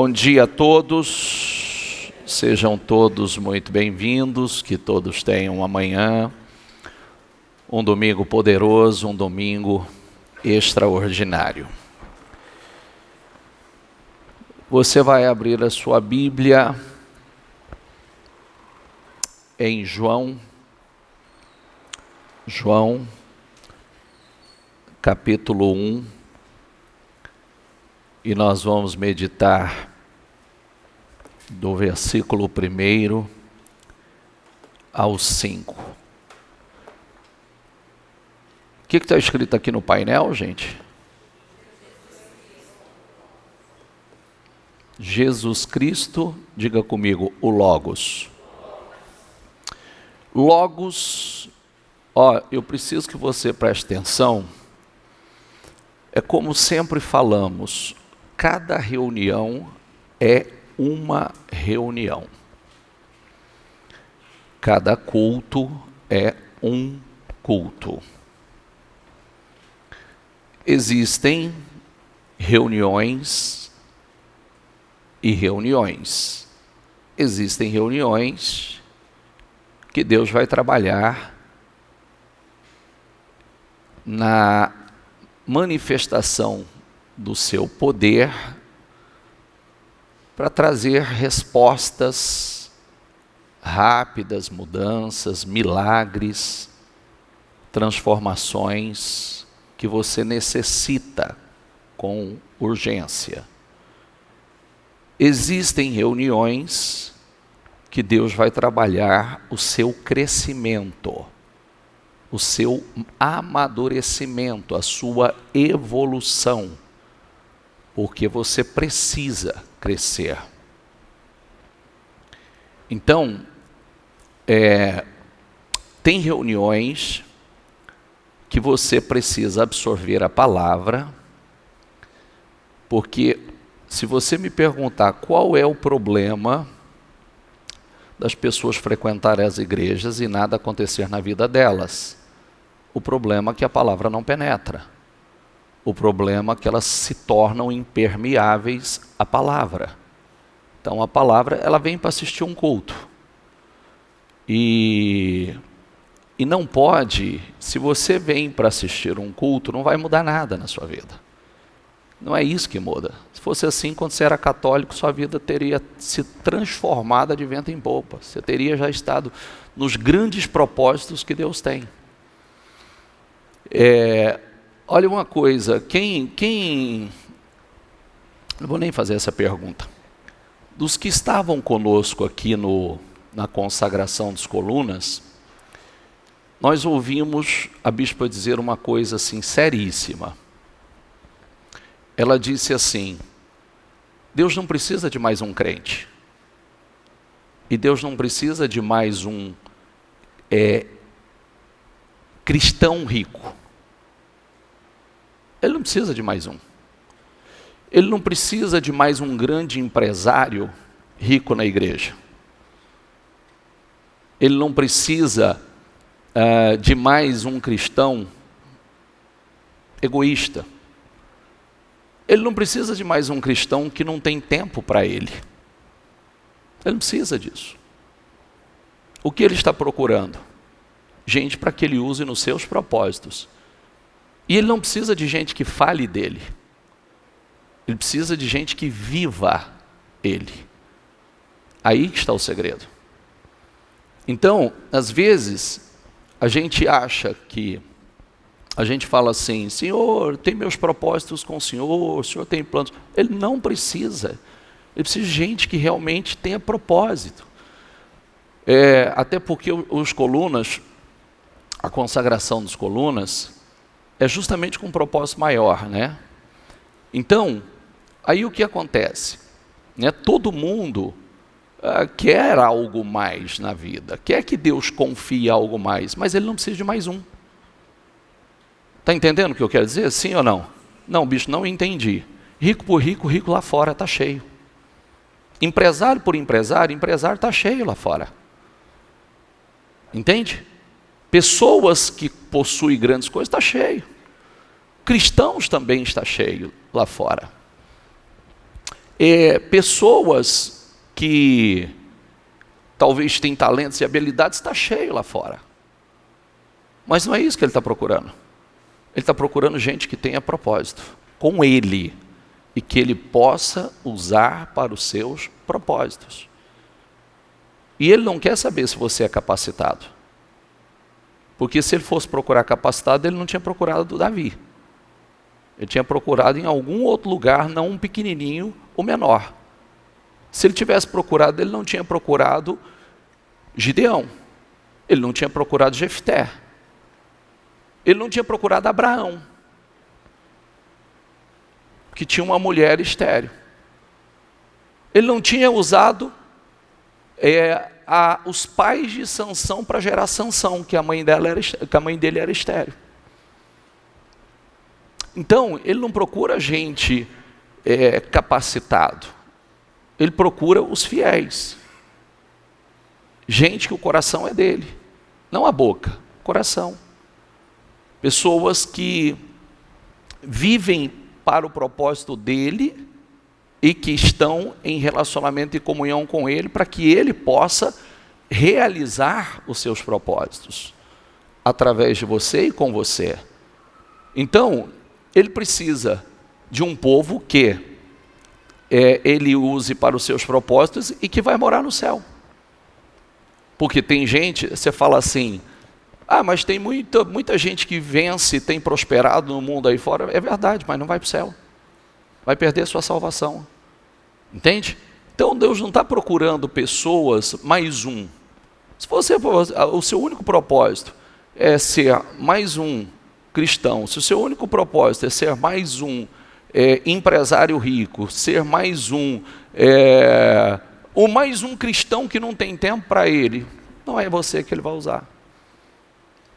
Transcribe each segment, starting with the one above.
Bom dia a todos, sejam todos muito bem-vindos, que todos tenham uma manhã, um domingo poderoso, um domingo extraordinário. Você vai abrir a sua Bíblia em João, capítulo 1, e nós vamos meditar do versículo 1 ao 5. O que está escrito aqui no painel, gente? Jesus Cristo, diga comigo, o Logos. Logos, eu preciso que você preste atenção. É como sempre falamos, cada reunião é uma reunião. Cada culto é um culto. Existem reuniões e reuniões. Existem reuniões que Deus vai trabalhar na manifestação do seu poder para trazer respostas rápidas, mudanças, milagres, transformações que você necessita com urgência. Existem reuniões que Deus vai trabalhar o seu crescimento, o seu amadurecimento, a sua evolução, porque você precisa crescer. Então, tem reuniões que você precisa absorver a palavra, porque se você me perguntar qual é o problema das pessoas frequentarem as igrejas e nada acontecer na vida delas, o problema é que a palavra não penetra. O problema é que elas se tornam impermeáveis à palavra. Então a palavra, ela vem para assistir um culto. E não pode, se você vem para assistir um culto, não vai mudar nada na sua vida. Não é isso que muda. Se fosse assim, quando você era católico, sua vida teria se transformado de vento em popa. Você teria já estado nos grandes propósitos que Deus tem. Olha uma coisa, não vou nem fazer essa pergunta. Dos que estavam conosco aqui na consagração das colunas, nós ouvimos a bispa dizer uma coisa assim, seríssima. Ela disse assim, Deus não precisa de mais um crente. E Deus não precisa de mais um cristão rico. Ele não precisa de mais um. Ele não precisa de mais um grande empresário rico na igreja. Ele não precisa de mais um cristão egoísta. Ele não precisa de mais um cristão que não tem tempo para ele. Ele não precisa disso. O que ele está procurando? Gente para que ele use nos seus propósitos. E ele não precisa de gente que fale dele. Ele precisa de gente que viva ele. Aí que está o segredo. Então, às vezes, a gente acha que a gente fala assim, Senhor, tem meus propósitos com o Senhor tem planos. Ele não precisa. Ele precisa de gente que realmente tenha propósito. Até porque os colunas, a consagração dos colunas, é justamente com um propósito maior, né? Então, aí o que acontece? Todo mundo quer algo mais na vida, quer que Deus confie algo mais, mas ele não precisa de mais um. Está entendendo o que eu quero dizer? Sim ou não? Não, bicho, não entendi. Rico por rico, rico lá fora está cheio. Empresário por empresário está cheio lá fora. Entende? Pessoas que possuem grandes coisas, está cheio. Cristãos também está cheio lá fora. pessoas que talvez têm talentos e habilidades, está cheio lá fora. Mas não é isso que ele está procurando. Ele está procurando gente que tenha propósito com ele e que ele possa usar para os seus propósitos. E ele não quer saber se você é capacitado. Porque se ele fosse procurar capacitado, ele não tinha procurado Davi. Ele tinha procurado em algum outro lugar, não um pequenininho ou menor. Se ele tivesse procurado, ele não tinha procurado Gideão. Ele não tinha procurado Jefté. Ele não tinha procurado Abraão, que tinha uma mulher estéril. Ele não tinha usado os pais de Sansão para gerar Sansão, que a mãe dele era estéril. Então, ele não procura gente capacitado. Ele procura os fiéis. Gente que o coração é dele. Não a boca, o coração. Pessoas que vivem para o propósito dele e que estão em relacionamento e comunhão com ele para que ele possa realizar os seus propósitos através de você e com você. Então, ele precisa de um povo que ele use para os seus propósitos e que vai morar no céu. Porque tem gente, você fala assim, mas tem muita gente que vence, tem prosperado no mundo aí fora. É verdade, mas não vai para o céu. Vai perder sua salvação. Entende? Então Deus não está procurando pessoas mais um. Se você, o seu único propósito é ser mais um cristão, se o seu único propósito é ser mais um empresário rico, ser mais ou mais um cristão que não tem tempo para ele, não é você que ele vai usar.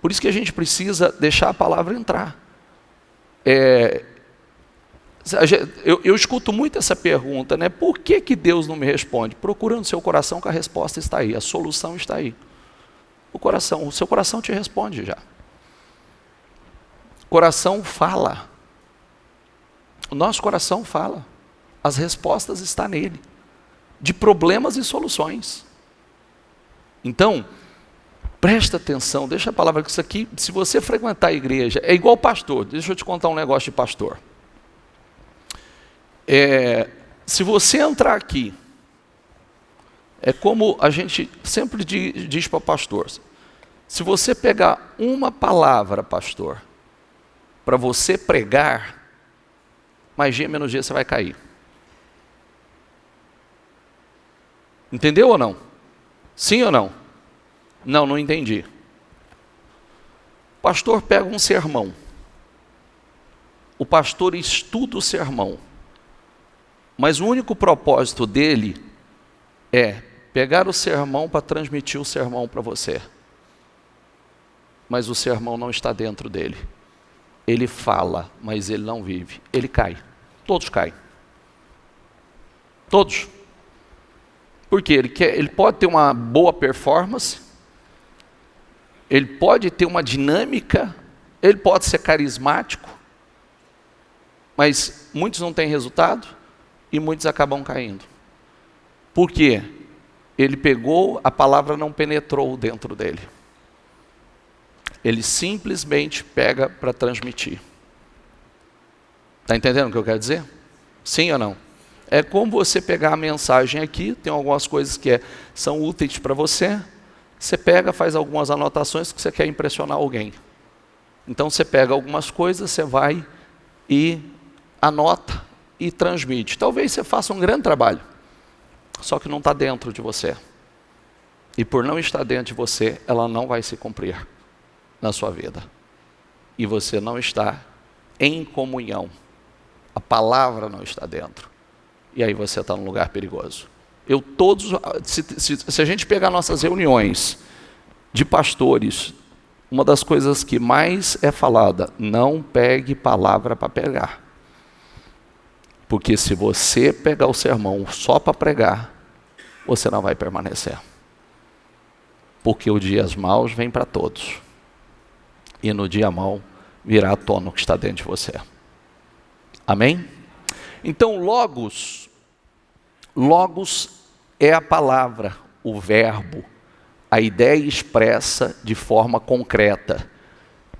Por isso que a gente precisa deixar a palavra entrar. Eu escuto muito essa pergunta, né? Por que Deus não me responde? Procura no seu coração que a resposta está aí, a solução está aí. O seu coração te responde já. O coração fala. O nosso coração fala. As respostas estão nele. De problemas e soluções. Então, presta atenção, deixa a palavra que isso aqui, se você frequentar a igreja, é igual pastor. Deixa eu te contar um negócio de pastor. Se você entrar aqui, é como a gente sempre diz para pastor, se você pegar uma palavra, pastor, para você pregar, mais dia menos dia você vai cair. Entendeu ou não? Sim ou não? Não entendi. O pastor pega um sermão. O pastor estuda o sermão. Mas o único propósito dele é pegar o sermão para transmitir o sermão para você. Mas o sermão não está dentro dele. Ele fala, mas ele não vive. Ele cai. Todos caem. Todos. Porque ele pode ter uma boa performance, ele pode ter uma dinâmica, ele pode ser carismático, mas muitos não têm resultado e muitos acabam caindo. Por quê? Ele pegou, a palavra não penetrou dentro dele. Ele simplesmente pega para transmitir. Está entendendo o que eu quero dizer? Sim ou não? É como você pegar a mensagem aqui, tem algumas coisas que são úteis para você, você pega, faz algumas anotações que você quer impressionar alguém. Então você pega algumas coisas, você vai e anota e transmite. Talvez você faça um grande trabalho, só que não está dentro de você. E por não estar dentro de você, ela não vai se cumprir na sua vida. E você não está em comunhão. A palavra não está dentro. E aí você está num lugar perigoso. Se a gente pegar nossas reuniões de pastores, uma das coisas que mais é falada, não pegue palavra para pregar. Porque se você pegar o sermão só para pregar, você não vai permanecer. Porque os dias maus vêm para todos. E no dia mau virá à tona o que está dentro de você. Amém? Então, logos Logos é a palavra, o verbo, a ideia expressa de forma concreta.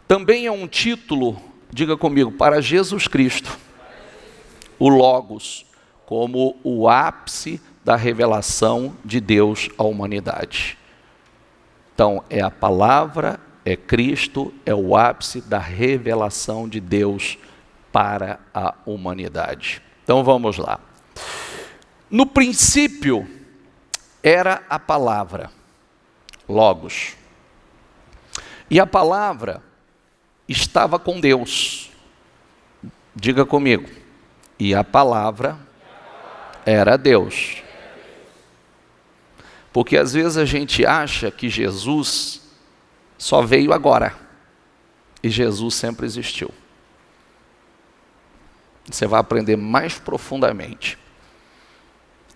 Também é um título, diga comigo, para Jesus Cristo, o Logos, como o ápice da revelação de Deus à humanidade. Então, é a palavra, é Cristo, é o ápice da revelação de Deus para a humanidade. Então, vamos lá. No princípio, era a palavra, Logos. E a palavra estava com Deus. Diga comigo. E a palavra era Deus. Porque às vezes a gente acha que Jesus só veio agora. E Jesus sempre existiu. Você vai aprender mais profundamente.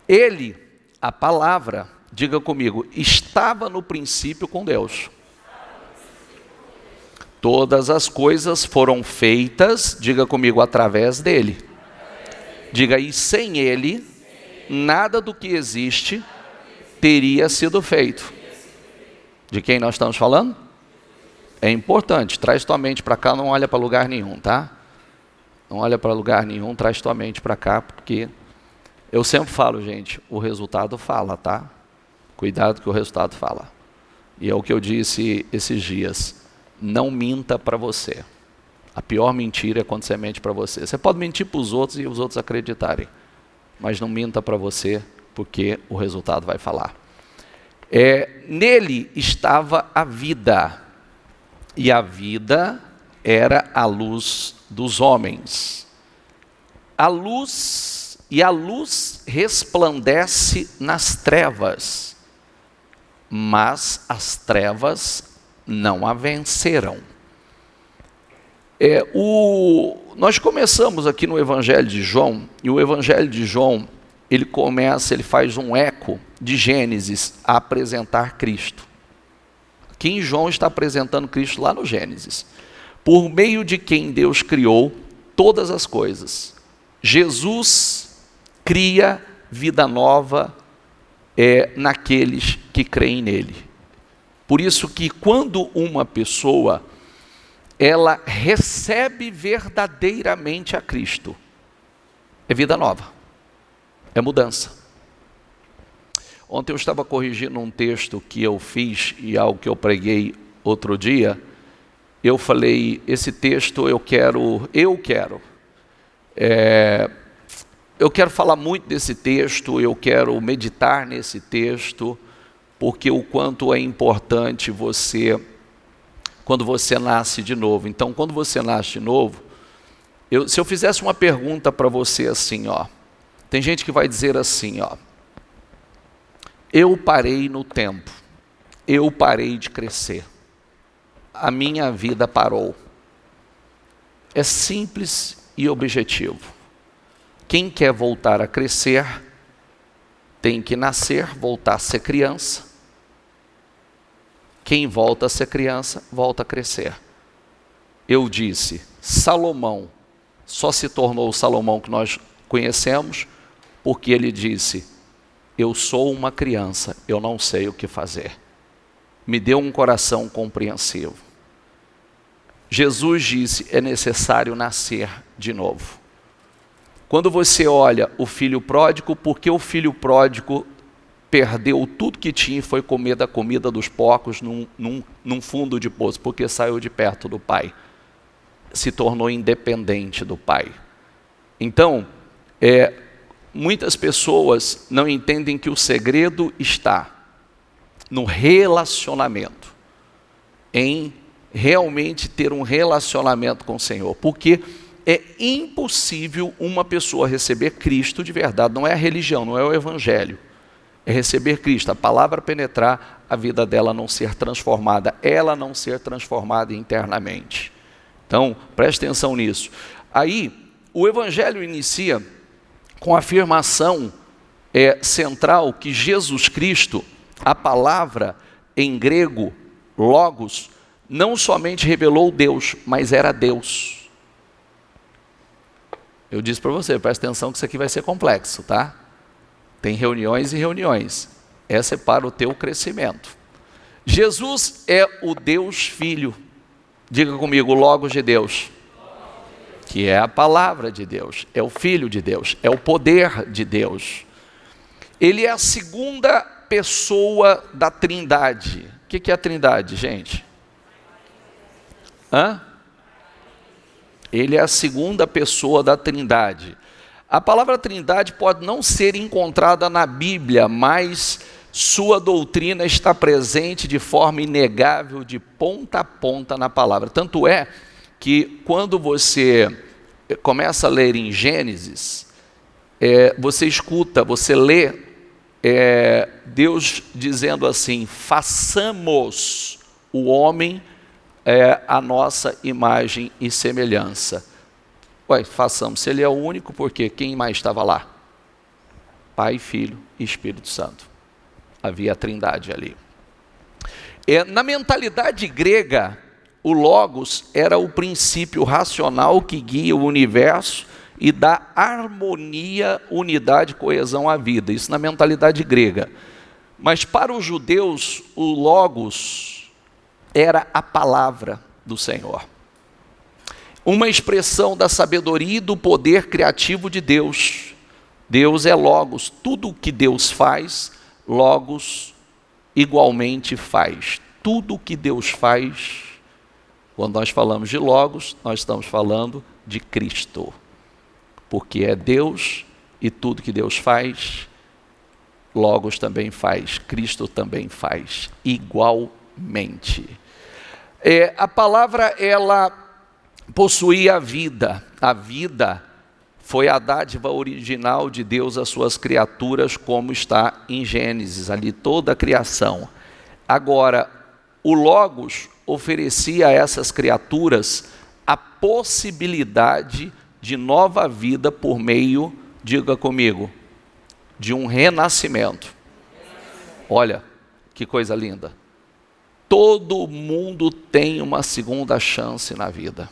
Ele, a palavra, diga comigo, estava no princípio com Deus. Todas as coisas foram feitas, diga comigo, através dele. Diga aí, sem ele, nada do que existe teria sido feito. De quem nós estamos falando? É importante, traz tua mente para cá, não olha para lugar nenhum, tá? Não olha para lugar nenhum, traz tua mente para cá, porque eu sempre falo, gente, o resultado fala, tá? Cuidado que o resultado fala. E é o que eu disse esses dias, não minta para você. A pior mentira é quando você mente para você. Você pode mentir para os outros e os outros acreditarem, mas não minta para você, porque o resultado vai falar. Nele estava a vida, e a vida era a luz dos homens. A luz resplandece nas trevas, mas as trevas não a venceram. Nós começamos aqui no Evangelho de João, e o Evangelho de João, ele faz um eco de Gênesis a apresentar Cristo. Aqui em João está apresentando Cristo lá no Gênesis. Por meio de quem Deus criou todas as coisas. Jesus cria vida nova naqueles que creem nele. Por isso que quando uma pessoa ela recebe verdadeiramente a Cristo, é vida nova, é mudança. Ontem eu estava corrigindo um texto que eu fiz e algo que eu preguei outro dia. Eu falei, esse texto eu quero falar muito desse texto, eu quero meditar nesse texto, porque o quanto é importante quando você nasce de novo. Então, quando você nasce de novo, se eu fizesse uma pergunta para você assim, tem gente que vai dizer assim, eu parei no tempo, eu parei de crescer, a minha vida parou. É simples e objetivo. Quem quer voltar a crescer, tem que nascer, voltar a ser criança. Quem volta a ser criança, volta a crescer. Eu disse, Salomão só se tornou o Salomão que nós conhecemos, porque ele disse, eu sou uma criança, eu não sei o que fazer. Me deu um coração compreensivo. Jesus disse, é necessário nascer de novo. Quando você olha o filho pródigo, porque o filho pródigo perdeu tudo que tinha e foi comer da comida dos porcos num fundo de poço, porque saiu de perto do pai. Se tornou independente do pai. Então, muitas pessoas não entendem que o segredo está no relacionamento, em realmente ter um relacionamento com o Senhor, porque é impossível uma pessoa receber Cristo de verdade, não é a religião, não é o evangelho, é receber Cristo, a palavra penetrar, a vida dela não ser transformada, ela não ser transformada internamente. Então, preste atenção nisso. Aí, o evangelho inicia com a afirmação central que Jesus Cristo, a palavra em grego, logos, não somente revelou Deus, mas era Deus. Eu disse para você, presta atenção que isso aqui vai ser complexo, tá? Tem reuniões e reuniões. Essa é para o teu crescimento. Jesus é o Deus Filho. Diga comigo, o Logos de Deus. Que é a palavra de Deus, é o Filho de Deus, é o poder de Deus. Ele é a segunda pessoa da Trindade. O que é a Trindade, gente? Ele é a segunda pessoa da Trindade. A palavra Trindade pode não ser encontrada na Bíblia, mas sua doutrina está presente de forma inegável, de ponta a ponta na palavra. Tanto é que quando você começa a ler em Gênesis, você escuta, você lê Deus dizendo assim: façamos o homem a nossa imagem e semelhança. Façamos, se ele é o único, porque quem mais estava lá? Pai, Filho e Espírito Santo. Havia a Trindade ali. Na mentalidade grega, o Logos era o princípio racional que guia o universo e dá harmonia, unidade, coesão à vida. Isso na mentalidade grega. Mas para os judeus, o Logos era a palavra do Senhor. Uma expressão da sabedoria e do poder criativo de Deus. Deus é Logos. Tudo o que Deus faz, Logos igualmente faz. Tudo o que Deus faz, quando nós falamos de Logos, nós estamos falando de Cristo. Porque é Deus e tudo que Deus faz, Logos também faz, Cristo também faz, igualmente. A palavra, ela possuía a vida foi a dádiva original de Deus às suas criaturas, como está em Gênesis, ali toda a criação. Agora, o Logos oferecia a essas criaturas a possibilidade de nova vida por meio, diga comigo, de um renascimento. Olha, que coisa linda. Todo mundo tem uma segunda chance na vida.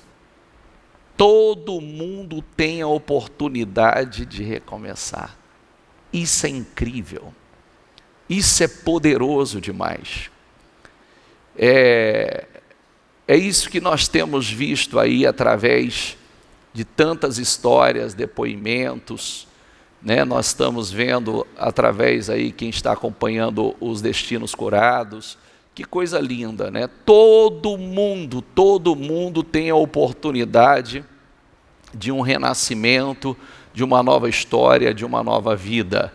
Todo mundo tem a oportunidade de recomeçar. Isso é incrível. Isso é poderoso demais. É isso que nós temos visto aí através de tantas histórias, depoimentos, né? Nós estamos vendo através aí, quem está acompanhando os Destinos Curados, que coisa linda, né? Todo mundo tem a oportunidade de um renascimento, de uma nova história, de uma nova vida.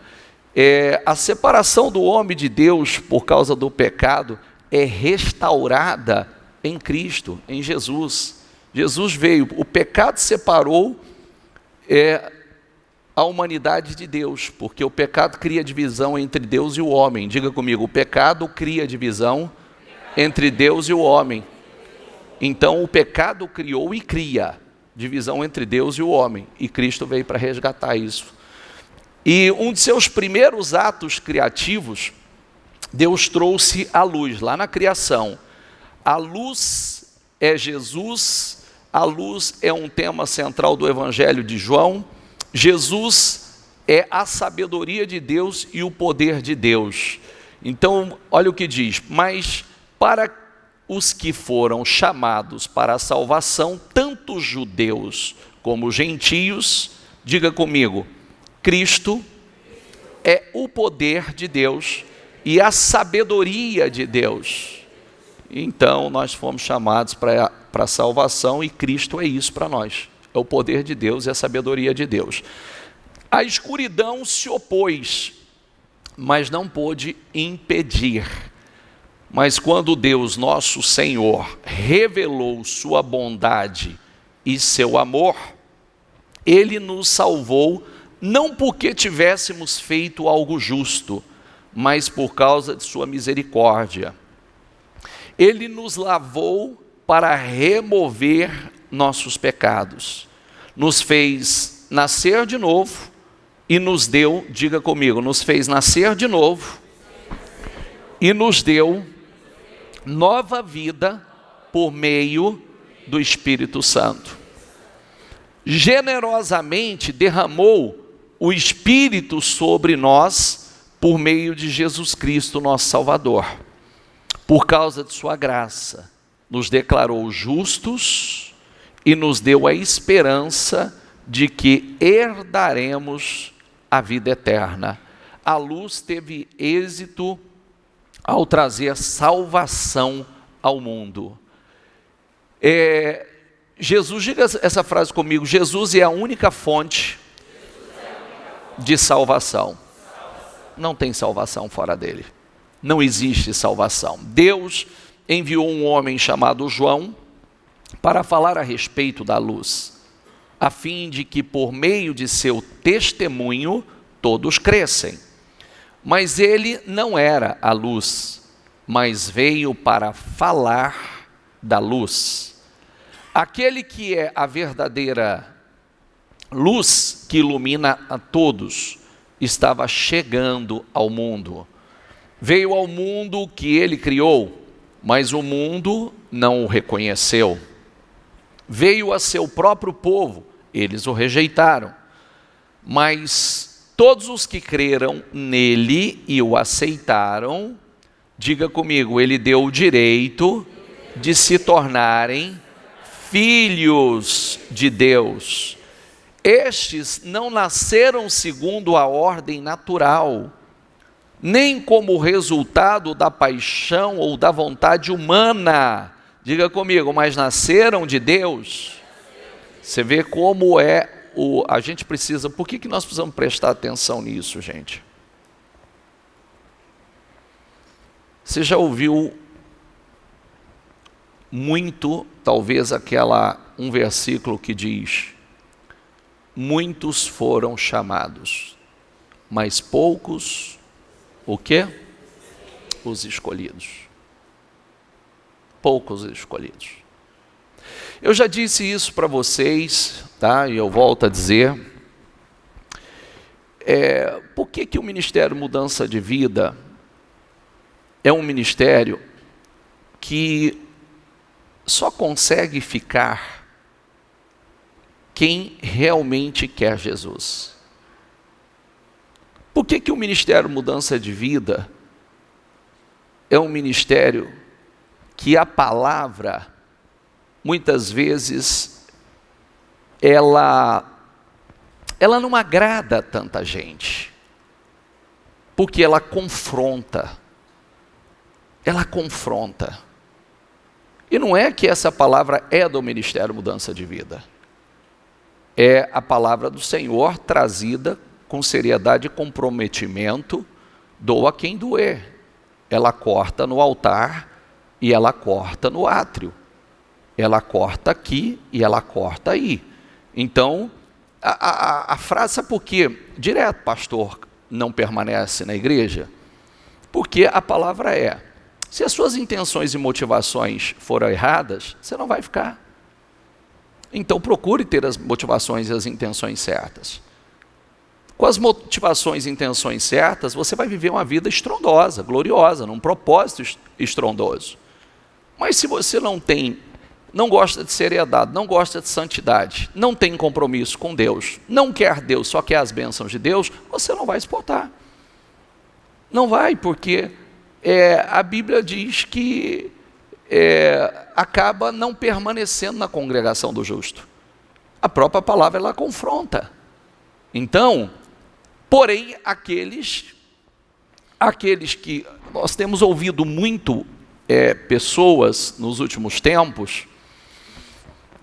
A separação do homem de Deus por causa do pecado é restaurada em Cristo, em Jesus. Jesus veio, o pecado separou a humanidade de Deus, porque o pecado cria divisão entre Deus e o homem. Diga comigo, o pecado cria divisão entre Deus e o homem. Então o pecado criou e cria divisão entre Deus e o homem, e Cristo veio para resgatar isso. E um de seus primeiros atos criativos, Deus trouxe a luz, lá na criação. A luz é Jesus, a luz é um tema central do Evangelho de João. Jesus é a sabedoria de Deus e o poder de Deus. Então, olha o que diz: mas para os que foram chamados para a salvação, tanto judeus como gentios, diga comigo, Cristo é o poder de Deus e a sabedoria de Deus. Então, nós fomos chamados para a salvação e Cristo é isso para nós. É o poder de Deus e a sabedoria de Deus. A escuridão se opôs, mas não pôde impedir. Mas quando Deus, nosso Senhor, revelou sua bondade e seu amor, Ele nos salvou, não porque tivéssemos feito algo justo, mas por causa de sua misericórdia. Ele nos lavou para remover nossos pecados, nos fez nascer de novo e nos deu, diga comigo, nos fez nascer de novo e nos deu nova vida por meio do Espírito Santo. Generosamente derramou o Espírito sobre nós por meio de Jesus Cristo, nosso Salvador. Por causa de sua graça, nos declarou justos e nos deu a esperança de que herdaremos a vida eterna. A luz teve êxito ao trazer salvação ao mundo. Jesus, diga essa frase comigo: Jesus é a única fonte de salvação. Não tem salvação fora dele. Não existe salvação. Deus enviou um homem chamado João para falar a respeito da luz, a fim de que por meio de seu testemunho todos crescem. Mas ele não era a luz, mas veio para falar da luz. Aquele que é a verdadeira luz que ilumina a todos, estava chegando ao mundo. Veio ao mundo que ele criou, mas o mundo não o reconheceu. Veio a seu próprio povo, eles o rejeitaram. Mas todos os que creram nele e o aceitaram, diga comigo, ele deu o direito de se tornarem filhos de Deus. Estes não nasceram segundo a ordem natural, nem como resultado da paixão ou da vontade humana. Diga comigo, mas nasceram de Deus. Você vê como a gente precisa, por que nós precisamos prestar atenção nisso, gente? Você já ouviu muito, talvez um versículo que diz: muitos foram chamados, mas poucos, o quê? Os escolhidos. Poucos escolhidos. Eu já disse isso para vocês, tá? E eu volto a dizer. Por que o Ministério Mudança de Vida é um ministério que só consegue ficar quem realmente quer Jesus? Por que o Ministério Mudança de Vida é um ministério que a palavra, muitas vezes, ela não agrada a tanta gente? Porque ela confronta. Ela confronta. E não é que essa palavra é do Ministério Mudança de Vida. É a palavra do Senhor trazida com seriedade e comprometimento, doa quem doer. Ela corta no altar e ela corta no átrio. Ela corta aqui e ela corta aí. Então, a frase, sabe por quê? Direto, pastor, não permanece na igreja? Porque a palavra se as suas intenções e motivações foram erradas, você não vai ficar. Então procure ter as motivações e as intenções certas. Com as motivações e intenções certas, você vai viver uma vida estrondosa, gloriosa, num propósito estrondoso. Mas se você não gosta de seriedade, não gosta de santidade, não tem compromisso com Deus, não quer Deus, só quer as bênçãos de Deus, você não vai exportar. Não vai, porque a Bíblia diz que acaba não permanecendo na congregação do justo. A própria palavra, ela confronta. Então, porém, aqueles que nós temos ouvido muito, pessoas nos últimos tempos,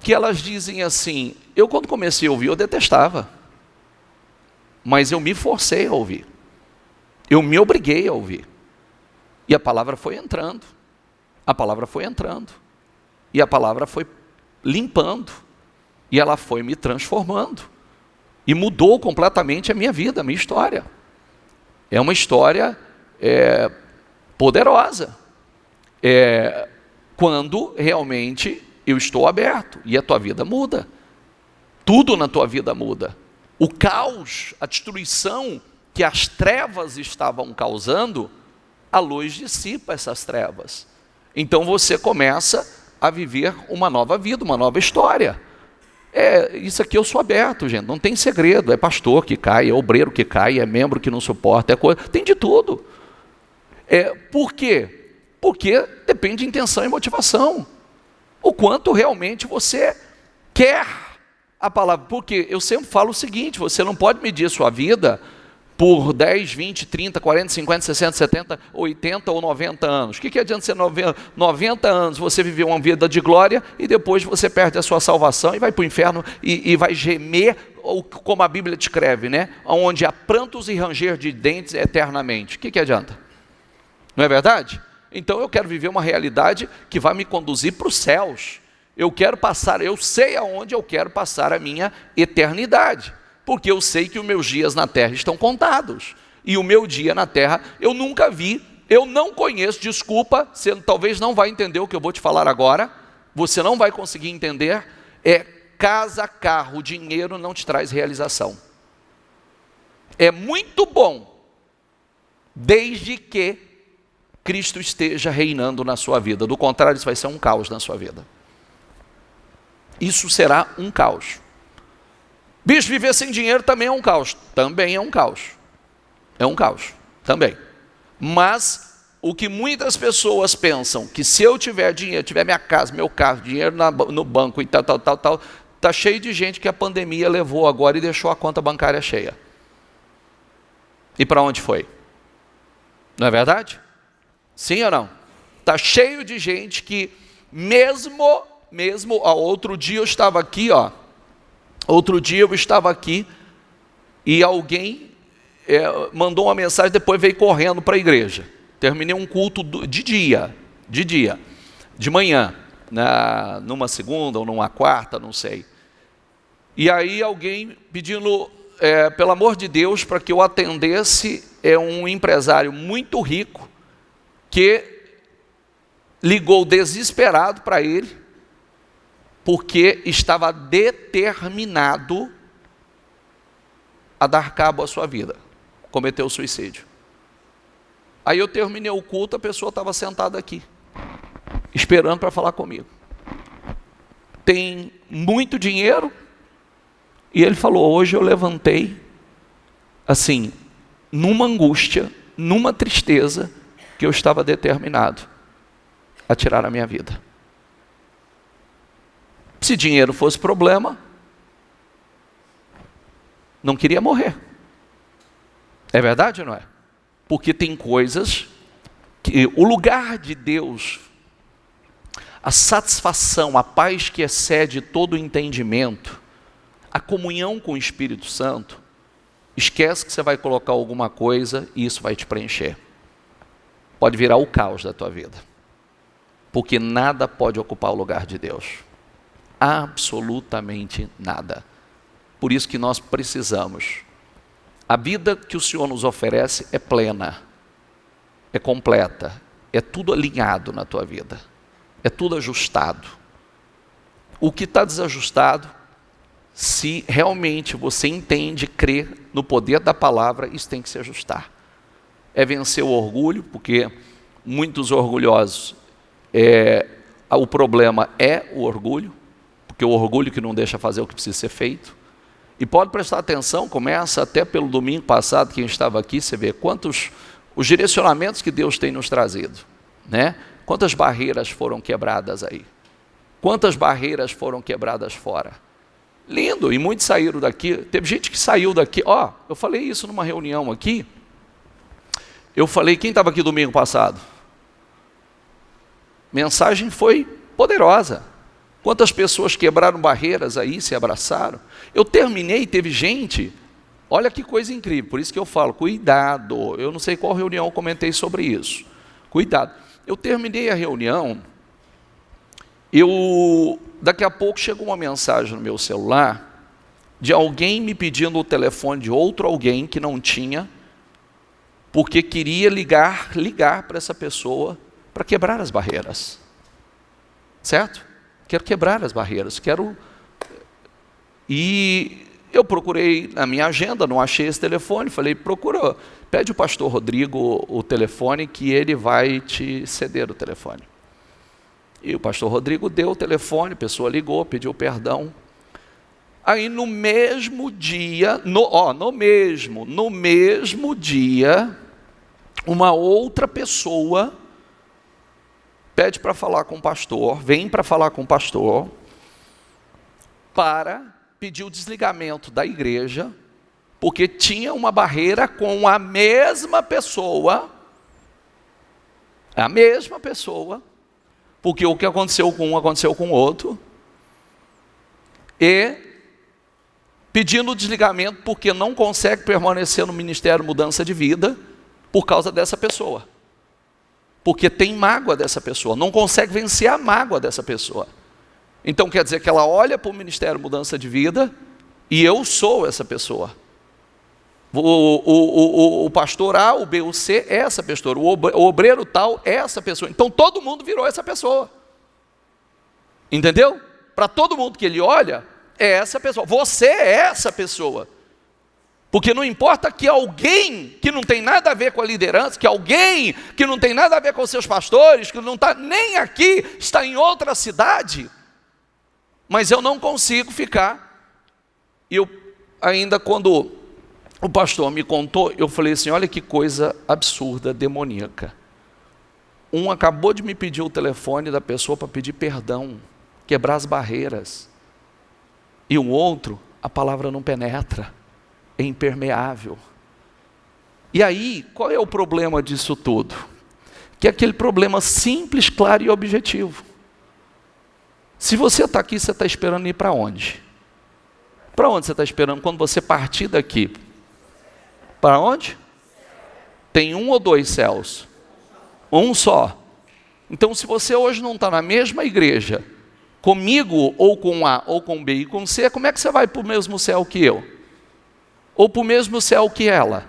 que elas dizem assim: eu quando comecei a ouvir, eu detestava, mas eu me forcei a ouvir, eu me obriguei a ouvir, e a palavra foi entrando, a palavra foi entrando, e a palavra foi limpando, e ela foi me transformando, e mudou completamente a minha vida, a minha história. É uma história poderosa, quando realmente eu estou aberto, e a tua vida muda, tudo na tua vida muda. O caos, a destruição que as trevas estavam causando, a luz dissipa essas trevas. Então você começa a viver uma nova vida, uma nova história. Isso aqui eu sou aberto, gente, não tem segredo. É pastor que cai, é obreiro que cai, é membro que não suporta, tem de tudo. Por quê? Porque depende de intenção e motivação. O quanto realmente você quer a palavra. Porque eu sempre falo o seguinte: você não pode medir a sua vida por 10, 20, 30, 40, 50, 60, 70, 80 ou 90 anos. O que adianta ser 90 anos, você viver uma vida de glória e depois você perde a sua salvação e vai para o inferno e vai gemer, como a Bíblia descreve, né? Onde há prantos e ranger de dentes eternamente. O que adianta? Não é verdade? Então eu quero viver uma realidade que vai me conduzir para os céus. Eu sei aonde eu quero passar a minha eternidade. Porque eu sei que os meus dias na terra estão contados. E o meu dia na terra eu nunca vi, eu não conheço, desculpa, você talvez não vai entender o que eu vou te falar agora, você não vai conseguir entender, casa, carro, dinheiro não te traz realização. É muito bom, desde que Cristo esteja reinando na sua vida. Do contrário, isso vai ser um caos na sua vida. Isso será um caos. Bicho, viver sem dinheiro também é um caos. Também é um caos. É um caos, também. Mas o que muitas pessoas pensam, que se eu tiver dinheiro, tiver minha casa, meu carro, dinheiro no banco e tal, está cheio de gente que a pandemia levou agora e deixou a conta bancária cheia. E para onde foi? Não é verdade? Sim ou não? Está cheio de gente que mesmo outro dia eu estava aqui, e alguém mandou uma mensagem, depois veio correndo para a igreja. Terminei um culto de manhã, numa segunda ou numa quarta, não sei. E aí alguém pedindo, pelo amor de Deus, para que eu atendesse, um empresário muito rico, que ligou desesperado para ele, porque estava determinado a dar cabo à sua vida, cometeu suicídio. Aí eu terminei o culto, a pessoa estava sentada aqui, esperando para falar comigo. Tem muito dinheiro, e ele falou: hoje eu levantei, assim, numa angústia, numa tristeza, que eu estava determinado a tirar a minha vida. Se dinheiro fosse problema, não queria morrer. É verdade ou não é? Porque tem coisas que o lugar de Deus, a satisfação, a paz que excede todo o entendimento, a comunhão com o Espírito Santo, esquece que você vai colocar alguma coisa e isso vai te preencher. Pode virar o caos da tua vida. Porque nada pode ocupar o lugar de Deus. Absolutamente nada. Por isso que nós precisamos. A vida que o Senhor nos oferece é plena, é completa, é tudo alinhado na tua vida, é tudo ajustado. O que está desajustado, se realmente você entende, crê no poder da palavra, isso tem que se ajustar. É vencer o orgulho, porque muitos orgulhosos, o problema é o orgulho, porque o orgulho que não deixa fazer o que precisa ser feito. E pode prestar atenção, começa até pelo domingo passado, quem estava aqui, você vê quantos os direcionamentos que Deus tem nos trazido, né? Quantas barreiras foram quebradas aí, quantas barreiras foram quebradas fora. Lindo, e muitos saíram daqui. Teve gente que saiu daqui, eu falei isso numa reunião aqui, eu falei, quem estava aqui domingo passado? Mensagem foi poderosa. Quantas pessoas quebraram barreiras aí, se abraçaram. Eu terminei, teve gente, olha que coisa incrível, por isso que eu falo, cuidado. Eu não sei qual reunião eu comentei sobre isso. Cuidado. Eu terminei a reunião, daqui a pouco chegou uma mensagem no meu celular, de alguém me pedindo o telefone de outro alguém que não tinha, porque queria ligar para essa pessoa, para quebrar as barreiras. Certo? Quero quebrar as barreiras, E eu procurei na minha agenda, não achei esse telefone, falei, pede o pastor Rodrigo o telefone que ele vai te ceder o telefone. E o pastor Rodrigo deu o telefone, a pessoa ligou, pediu perdão. Aí no mesmo dia, no mesmo dia, uma outra pessoa pede para falar com o pastor, vem para falar com o pastor, para pedir o desligamento da igreja, porque tinha uma barreira com a mesma pessoa, porque o que aconteceu com um aconteceu com o outro, e pedindo o desligamento porque não consegue permanecer no ministério Mudança de Vida por causa dessa pessoa. Porque tem mágoa dessa pessoa, não consegue vencer a mágoa dessa pessoa. Então quer dizer que ela olha para o ministério Mudança de Vida e eu sou essa pessoa. O pastor A, o B, o C é essa pessoa, o obreiro tal é essa pessoa. Então todo mundo virou essa pessoa. Entendeu? Para todo mundo que ele olha, é essa pessoa. Você é essa pessoa. Porque não importa que alguém que não tem nada a ver com a liderança, que alguém que não tem nada a ver com os seus pastores, que não está nem aqui, está em outra cidade, mas eu não consigo ficar. E eu ainda quando o pastor me contou, eu falei assim, olha que coisa absurda, demoníaca. Um acabou de me pedir o telefone da pessoa para pedir perdão, quebrar as barreiras. E o outro, a palavra não penetra, é impermeável. E aí, qual é o problema disso tudo? Que é aquele problema simples, claro e objetivo. Se você está aqui, você está esperando ir para onde? Para onde você está esperando quando você partir daqui? Para onde? Tem um ou dois céus? Um só. Então, se você hoje não está na mesma igreja, comigo, ou com A, ou com B e com C, como é que você vai para o mesmo céu que eu? Ou para o mesmo céu que ela?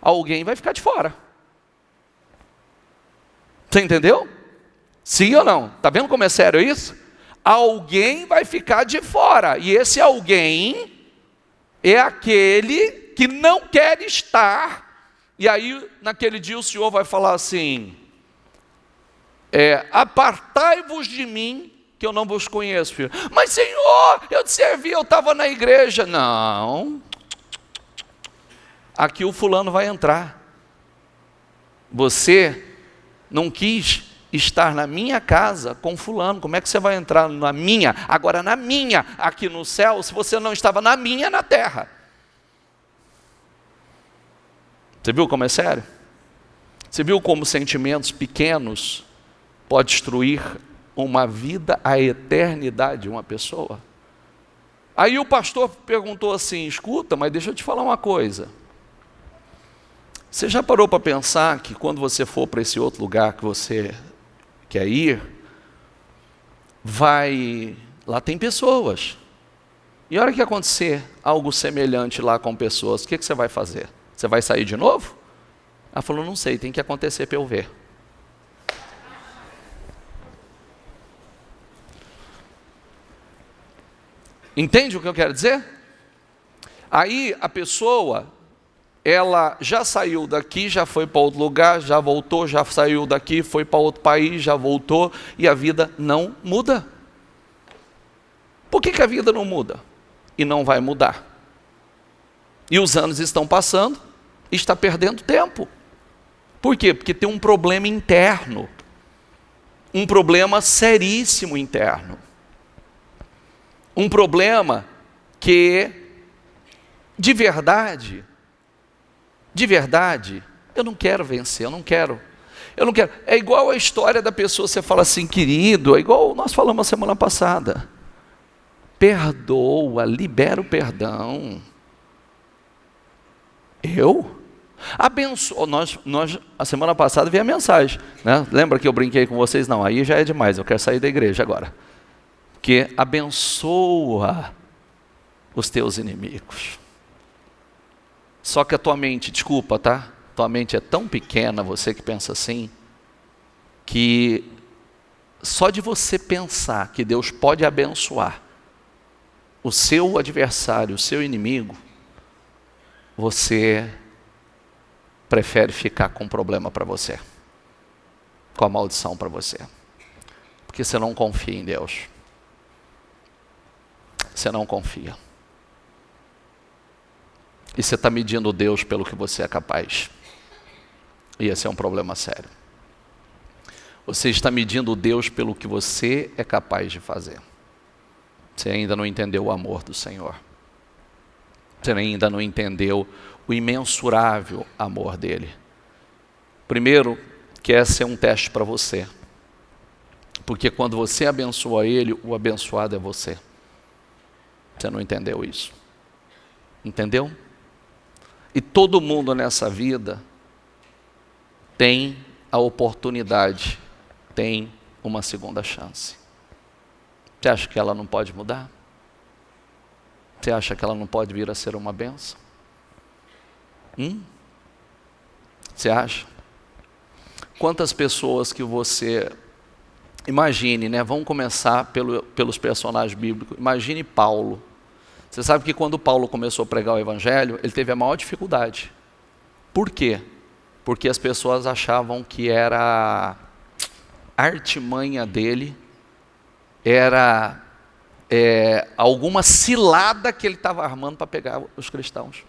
Alguém vai ficar de fora. Você entendeu? Sim ou não? Está vendo como é sério isso? Alguém vai ficar de fora. E esse alguém é aquele que não quer estar. E aí, naquele dia, o Senhor vai falar assim, apartai-vos de mim, que eu não vos conheço, filho. Mas Senhor, eu te servi, eu estava na igreja. Não. Aqui o fulano vai entrar. Você não quis estar na minha casa com fulano. Como é que você vai entrar na minha? Agora na minha, aqui no céu, se você não estava na minha, na terra. Você viu como é sério? Você viu como sentimentos pequenos podem destruir uma vida, a eternidade de uma pessoa? Aí o pastor perguntou assim, escuta, mas deixa eu te falar uma coisa. Você já parou para pensar que quando você for para esse outro lugar que você quer ir, lá tem pessoas. E a hora que acontecer algo semelhante lá com pessoas, o que você vai fazer? Você vai sair de novo? Ela falou, não sei, tem que acontecer para eu ver. Entende o que eu quero dizer? Aí a pessoa, ela já saiu daqui, já foi para outro lugar, já voltou, já saiu daqui, foi para outro país, já voltou, e a vida não muda. Por que a vida não muda? E não vai mudar. E os anos estão passando, e está perdendo tempo. Por quê? Porque tem um problema interno. Um problema seríssimo interno. Um problema que, de verdade, eu não quero vencer, eu não quero. É igual a história da pessoa, você fala assim, querido, é igual nós falamos a semana passada. Perdoa, libera o perdão. Eu? Abençoa. Nós, a semana passada veio a mensagem, né? Lembra que eu brinquei com vocês? Não, aí já é demais, eu quero sair da igreja agora. Que abençoa os teus inimigos. Só que a tua mente, desculpa, tá? Tua mente é tão pequena, você que pensa assim, que só de você pensar que Deus pode abençoar o seu adversário, o seu inimigo, você prefere ficar com problema para você, com a maldição para você, porque você não confia em Deus. Você não confia. E você está medindo Deus pelo que você é capaz. E esse é um problema sério. Você está medindo Deus pelo que você é capaz de fazer. Você ainda não entendeu o amor do Senhor. Você ainda não entendeu o imensurável amor dele. Primeiro, que esse é um teste para você. Porque quando você abençoa ele, o abençoado é você. Você não entendeu isso. Entendeu? E todo mundo nessa vida tem a oportunidade, tem uma segunda chance. Você acha que ela não pode mudar? Você acha que ela não pode vir a ser uma bênção? Você acha? Quantas pessoas que você... Imagine, né? Vamos começar pelos personagens bíblicos. Imagine Paulo. Você sabe que quando Paulo começou a pregar o evangelho, ele teve a maior dificuldade. Por quê? Porque as pessoas achavam que era a artimanha dele, era alguma cilada que ele estava armando para pegar os cristãos.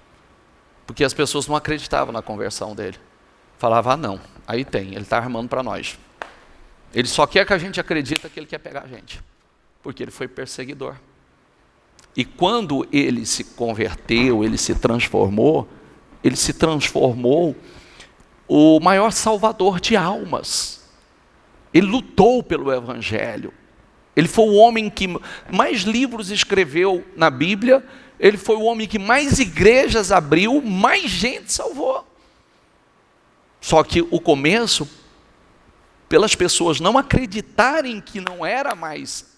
Porque as pessoas não acreditavam na conversão dele. Falavam, não, aí tem, ele está armando para nós. Ele só quer que a gente acredite que ele quer pegar a gente. Porque ele foi perseguidor. E quando ele se converteu, ele se transformou o maior salvador de almas. Ele lutou pelo evangelho. Ele foi o homem que mais livros escreveu na Bíblia. Ele foi o homem que mais igrejas abriu, mais gente salvou. Só que o começo, pelas pessoas não acreditarem que não era mais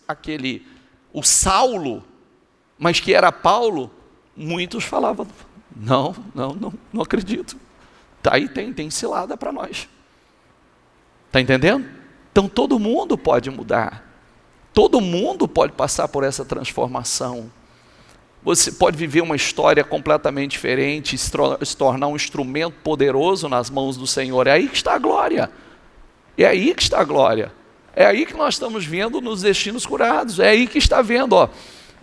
o Saulo, mas que era Paulo, muitos falavam, não acredito. Tá aí, tem cilada para nós. Está entendendo? Então todo mundo pode mudar. Todo mundo pode passar por essa transformação. Você pode viver uma história completamente diferente, se tornar um instrumento poderoso nas mãos do Senhor. É aí que está a glória. É aí que está a glória. É aí que nós estamos vendo nos destinos curados. É aí que está vendo, ó.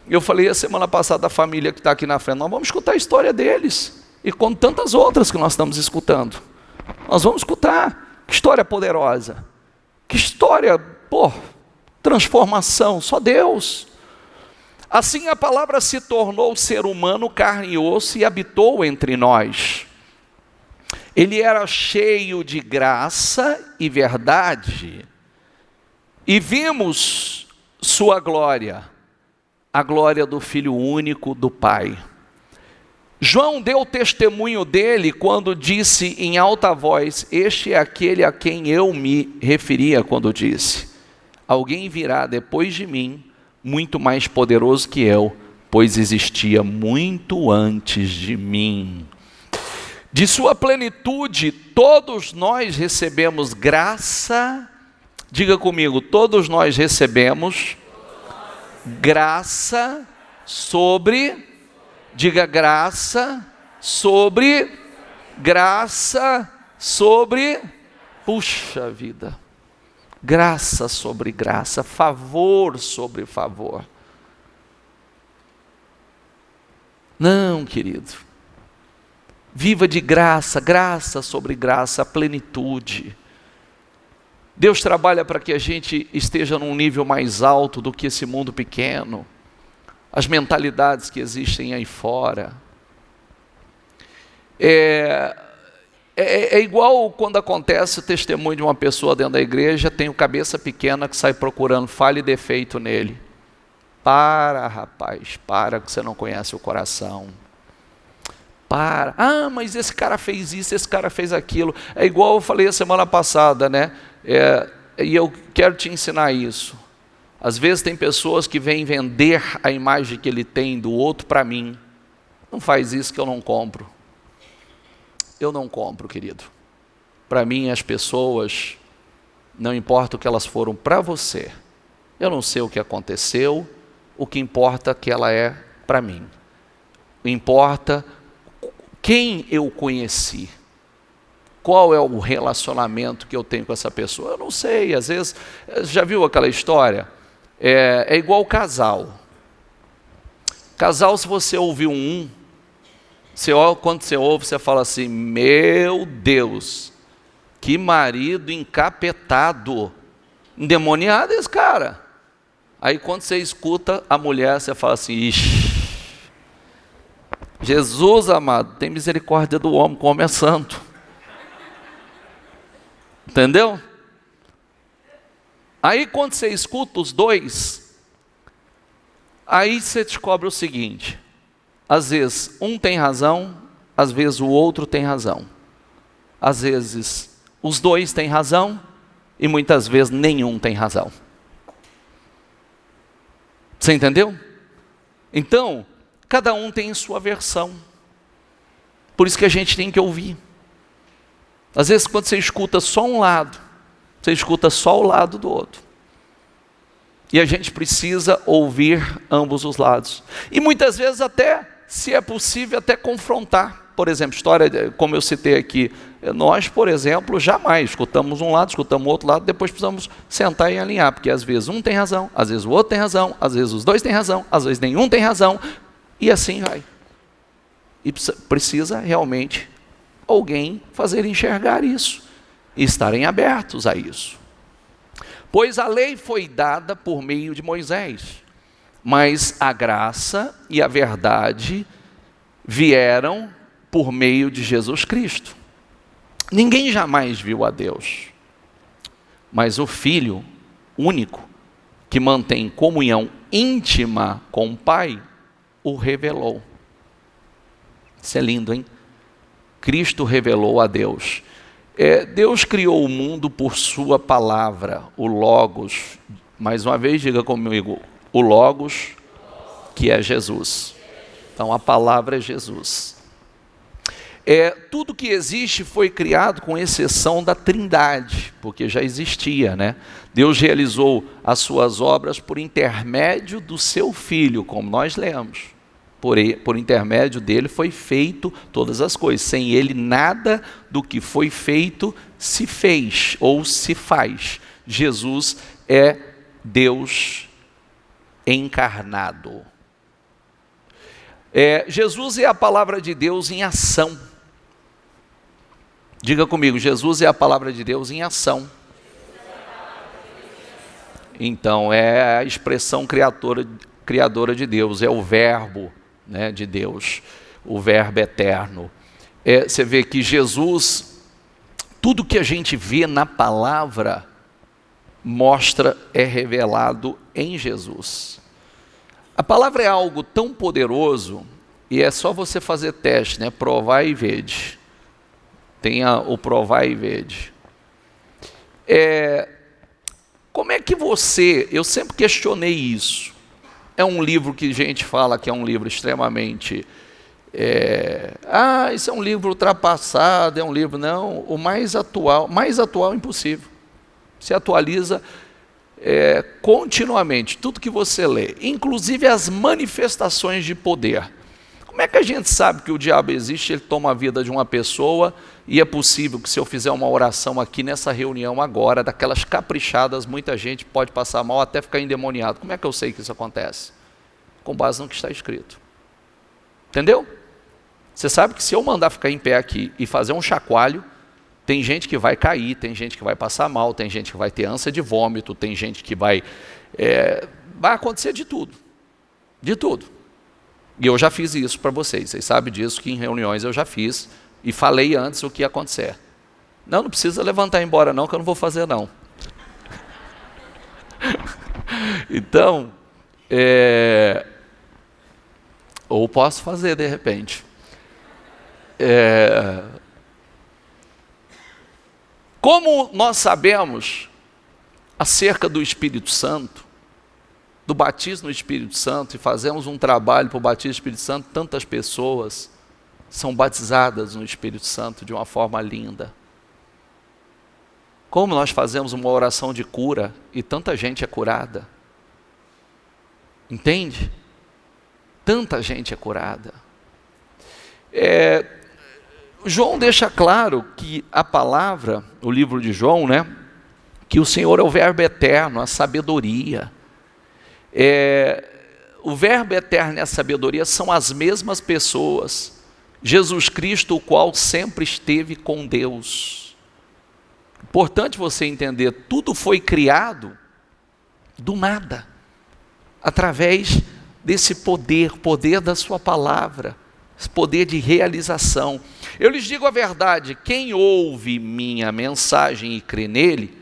Eu falei a semana passada da família que está aqui na frente, nós vamos escutar a história deles. E com tantas outras que nós estamos escutando. Nós vamos escutar. Que história poderosa. Que história, transformação. Só Deus. Assim a palavra se tornou ser humano, carne e osso, e habitou entre nós. Ele era cheio de graça e verdade. E vimos sua glória, a glória do Filho único do Pai. João deu testemunho dele quando disse em alta voz, este é aquele a quem eu me referia quando disse, alguém virá depois de mim, muito mais poderoso que eu, pois existia muito antes de mim. De sua plenitude, todos nós recebemos graça, diga comigo, todos nós recebemos graça sobre, diga graça sobre, puxa vida. Graça sobre graça, favor sobre favor. Não, querido. Viva de graça, graça sobre graça, plenitude. Deus trabalha para que a gente esteja num nível mais alto do que esse mundo pequeno. As mentalidades que existem aí fora. É igual quando acontece o testemunho de uma pessoa dentro da igreja, tem o cabeça pequena que sai procurando falha e defeito nele. Para, rapaz, para que você não conhece o coração. Para. Ah, mas esse cara fez isso, esse cara fez aquilo. É igual eu falei a semana passada, né? E eu quero te ensinar isso. Às vezes tem pessoas que vêm vender a imagem que ele tem do outro para mim. Não faz isso que eu não compro. Eu não compro, querido. Para mim, as pessoas, não importa o que elas foram para você. Eu não sei o que aconteceu, o que importa é que ela é para mim. Importa quem eu conheci. Qual é o relacionamento que eu tenho com essa pessoa? Eu não sei, às vezes, já viu aquela história? É igual casal. Casal, se você ouviu Quando você ouve, você fala assim: meu Deus, que marido encapetado, endemoniado esse cara. Aí quando você escuta a mulher, você fala assim: ixi, Jesus amado, tem misericórdia do homem, que o homem é santo. Entendeu? Aí quando você escuta os dois, aí você descobre o seguinte: às vezes um tem razão, às vezes o outro tem razão. Às vezes os dois têm razão e muitas vezes nenhum tem razão. Você entendeu? Então, cada um tem sua versão. Por isso que a gente tem que ouvir. Às vezes quando você escuta só um lado, você escuta só o lado do outro. E a gente precisa ouvir ambos os lados. E muitas vezes até, se é possível, até confrontar. Por exemplo, história, como eu citei aqui, nós, por exemplo, jamais escutamos um lado, escutamos o outro lado, depois precisamos sentar e alinhar, porque às vezes um tem razão, às vezes o outro tem razão, às vezes os dois têm razão, às vezes nenhum tem razão, e assim vai. E precisa realmente alguém fazer enxergar isso, e estarem abertos a isso. Pois a lei foi dada por meio de Moisés, mas a graça e a verdade vieram por meio de Jesus Cristo. Ninguém jamais viu a Deus, mas o Filho único, que mantém comunhão íntima com o Pai, o revelou. Isso é lindo, hein? Cristo revelou a Deus. Deus criou o mundo por sua palavra, o Logos. Mais uma vez, diga comigo, o Logos, que é Jesus. Então, a palavra é Jesus. Tudo que existe foi criado com exceção da Trindade, porque já existia, né? Deus realizou as suas obras por intermédio do seu Filho, como nós lemos. Por intermédio dele foi feito todas as coisas. Sem ele, nada do que foi feito se fez ou se faz. Jesus é Deus encarnado. Jesus é a palavra de Deus em ação. Diga comigo, Jesus é a palavra de Deus em ação. Então, é a expressão criadora de Deus, é o verbo, né, de Deus, o verbo eterno. Você vê que Jesus, tudo que a gente vê na palavra, é revelado em Jesus. A palavra é algo tão poderoso, e é só você fazer teste, né? Provar e vede. Tenha o provar e vede. Como é que eu sempre questionei isso. É um livro que a gente fala que é um livro extremamente... isso é um livro ultrapassado, é um livro... Não, o mais atual impossível. Se atualiza continuamente, tudo que você lê, inclusive as manifestações de poder. Como é que a gente sabe que o diabo existe, ele toma a vida de uma pessoa, e é possível que se eu fizer uma oração aqui nessa reunião agora, daquelas caprichadas, muita gente pode passar mal até ficar endemoniado. Como é que eu sei que isso acontece? Com base no que está escrito. Entendeu? Você sabe que se eu mandar ficar em pé aqui e fazer um chacoalho, tem gente que vai cair, tem gente que vai passar mal, tem gente que vai ter ânsia de vômito, tem gente que vai acontecer de tudo. De tudo. E eu já fiz isso para vocês sabem disso, que em reuniões eu já fiz, e falei antes o que ia acontecer. Não precisa levantar e ir embora não, que eu não vou fazer não. Então, ou posso fazer de repente. Como nós sabemos acerca do Espírito Santo, do batismo no Espírito Santo, e fazemos um trabalho para o batismo no Espírito Santo, tantas pessoas são batizadas no Espírito Santo de uma forma linda. Como nós fazemos uma oração de cura e tanta gente é curada. Entende? Tanta gente é curada. João deixa claro que a palavra, o livro de João, né, que o Senhor é o verbo eterno, a sabedoria. O verbo eterno e a sabedoria são as mesmas pessoas. Jesus Cristo, o qual sempre esteve com Deus. Importante você entender, tudo foi criado do nada, através desse poder da sua palavra, esse poder de realização. Eu lhes digo a verdade, quem ouve minha mensagem e crê nele,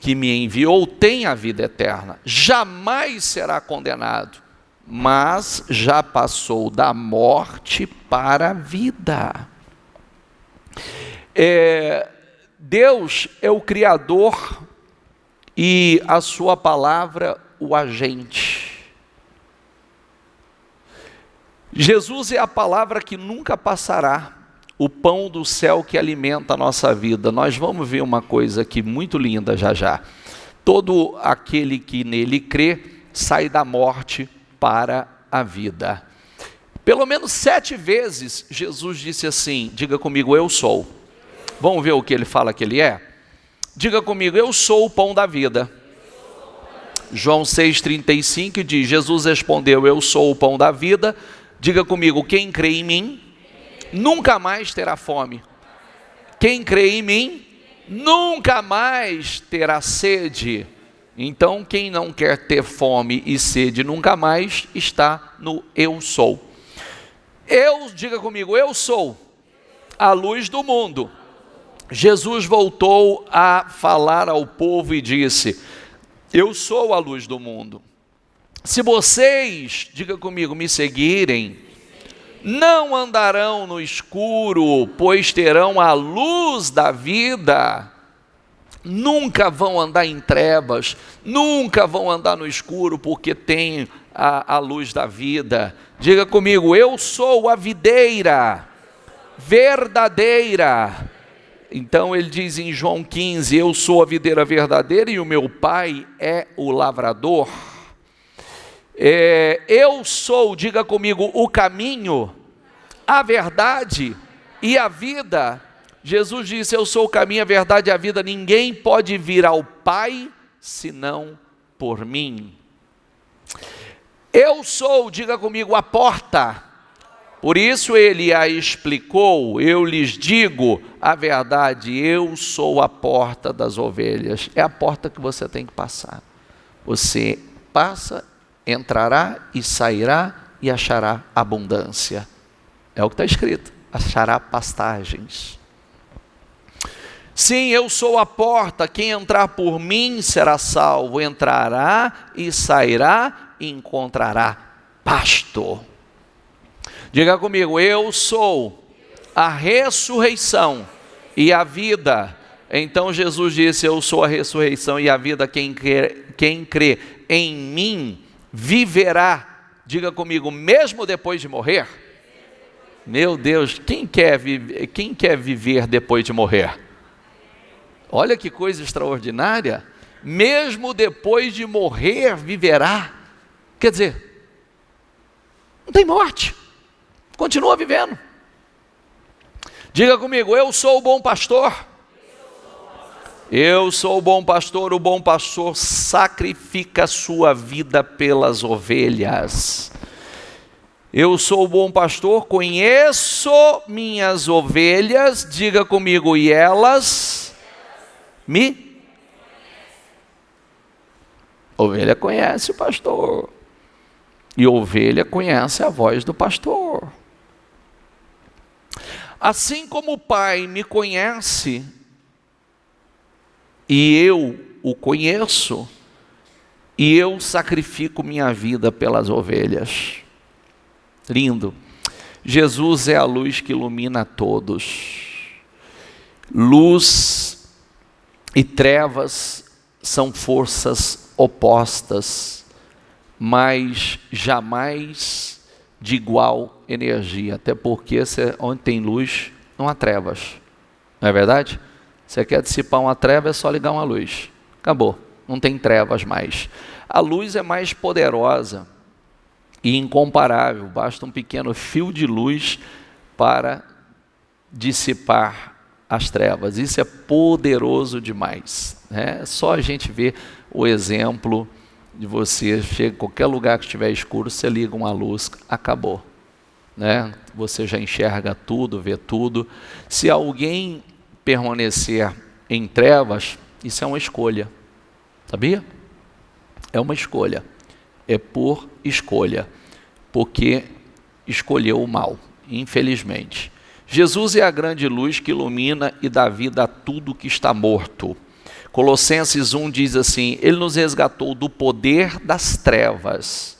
que me enviou, tem a vida eterna, jamais será condenado, mas já passou da morte para a vida. Deus é o Criador e a sua palavra o agente. Jesus é a palavra que nunca passará, o pão do céu que alimenta a nossa vida. Nós vamos ver uma coisa aqui muito linda já já. Todo aquele que nele crê sai da morte para a vida. Pelo menos 7 vezes Jesus disse assim, diga comigo, eu sou. Vamos ver o que ele fala que ele é? Diga comigo, eu sou o pão da vida. João 6,35 diz, Jesus respondeu, eu sou o pão da vida. Diga comigo, quem crê em mim, nunca mais terá fome. Quem crê em mim, nunca mais terá sede. Então, quem não quer ter fome e sede nunca mais, está no eu sou. Diga comigo, eu sou a luz do mundo. Jesus voltou a falar ao povo e disse, eu sou a luz do mundo. Se vocês, diga comigo, me seguirem, não andarão no escuro, pois terão a luz da vida. Nunca vão andar em trevas, nunca vão andar no escuro, porque tem a luz da vida. Diga comigo, eu sou a videira verdadeira. Então ele diz em João 15, eu sou a videira verdadeira e o meu pai é o lavrador. Eu sou, diga comigo, o caminho, a verdade e a vida. Jesus disse, eu sou o caminho, a verdade e a vida, ninguém pode vir ao Pai, senão por mim. Eu sou, diga comigo, a porta. Por isso ele a explicou, eu lhes digo a verdade, eu sou a porta das ovelhas. É a porta que você tem que passar. Você passa, entrará e sairá e achará abundância. É o que está escrito, achará pastagens. Sim, eu sou a porta, quem entrar por mim será salvo, entrará e sairá e encontrará pasto. Diga comigo, eu sou a ressurreição e a vida. Então Jesus disse, eu sou a ressurreição e a vida, quem crê em mim viverá. Diga comigo, mesmo depois de morrer? Meu Deus, quem quer viver depois de morrer? Olha que coisa extraordinária, mesmo depois de morrer viverá. Quer dizer, não tem morte, continua vivendo. Diga comigo, eu sou o bom pastor. Eu sou o bom pastor sacrifica a sua vida pelas ovelhas. Eu sou o bom pastor, conheço minhas ovelhas, diga comigo, e elas me? Ovelha conhece o pastor, e ovelha conhece a voz do pastor. Assim como o Pai me conhece, e eu o conheço, e eu sacrifico minha vida pelas ovelhas. Lindo. Jesus é a luz que ilumina a todos. Luz e trevas são forças opostas, mas jamais de igual energia, até porque onde tem luz não há trevas, não é verdade? Você quer dissipar uma treva, é só ligar uma luz, acabou, não tem trevas mais. A luz é mais poderosa e incomparável, basta um pequeno fio de luz para dissipar as trevas. Isso é poderoso demais, né? Só a gente ver o exemplo de você chega em qualquer lugar que estiver escuro, você liga uma luz, acabou. né? Você já enxerga tudo, vê tudo. Se alguém permanecer em trevas, isso é uma escolha, sabia? É uma escolha, é por escolha, porque escolheu o mal, infelizmente. Jesus é a grande luz que ilumina e dá vida a tudo que está morto. Colossenses 1 diz assim: Ele nos resgatou do poder das trevas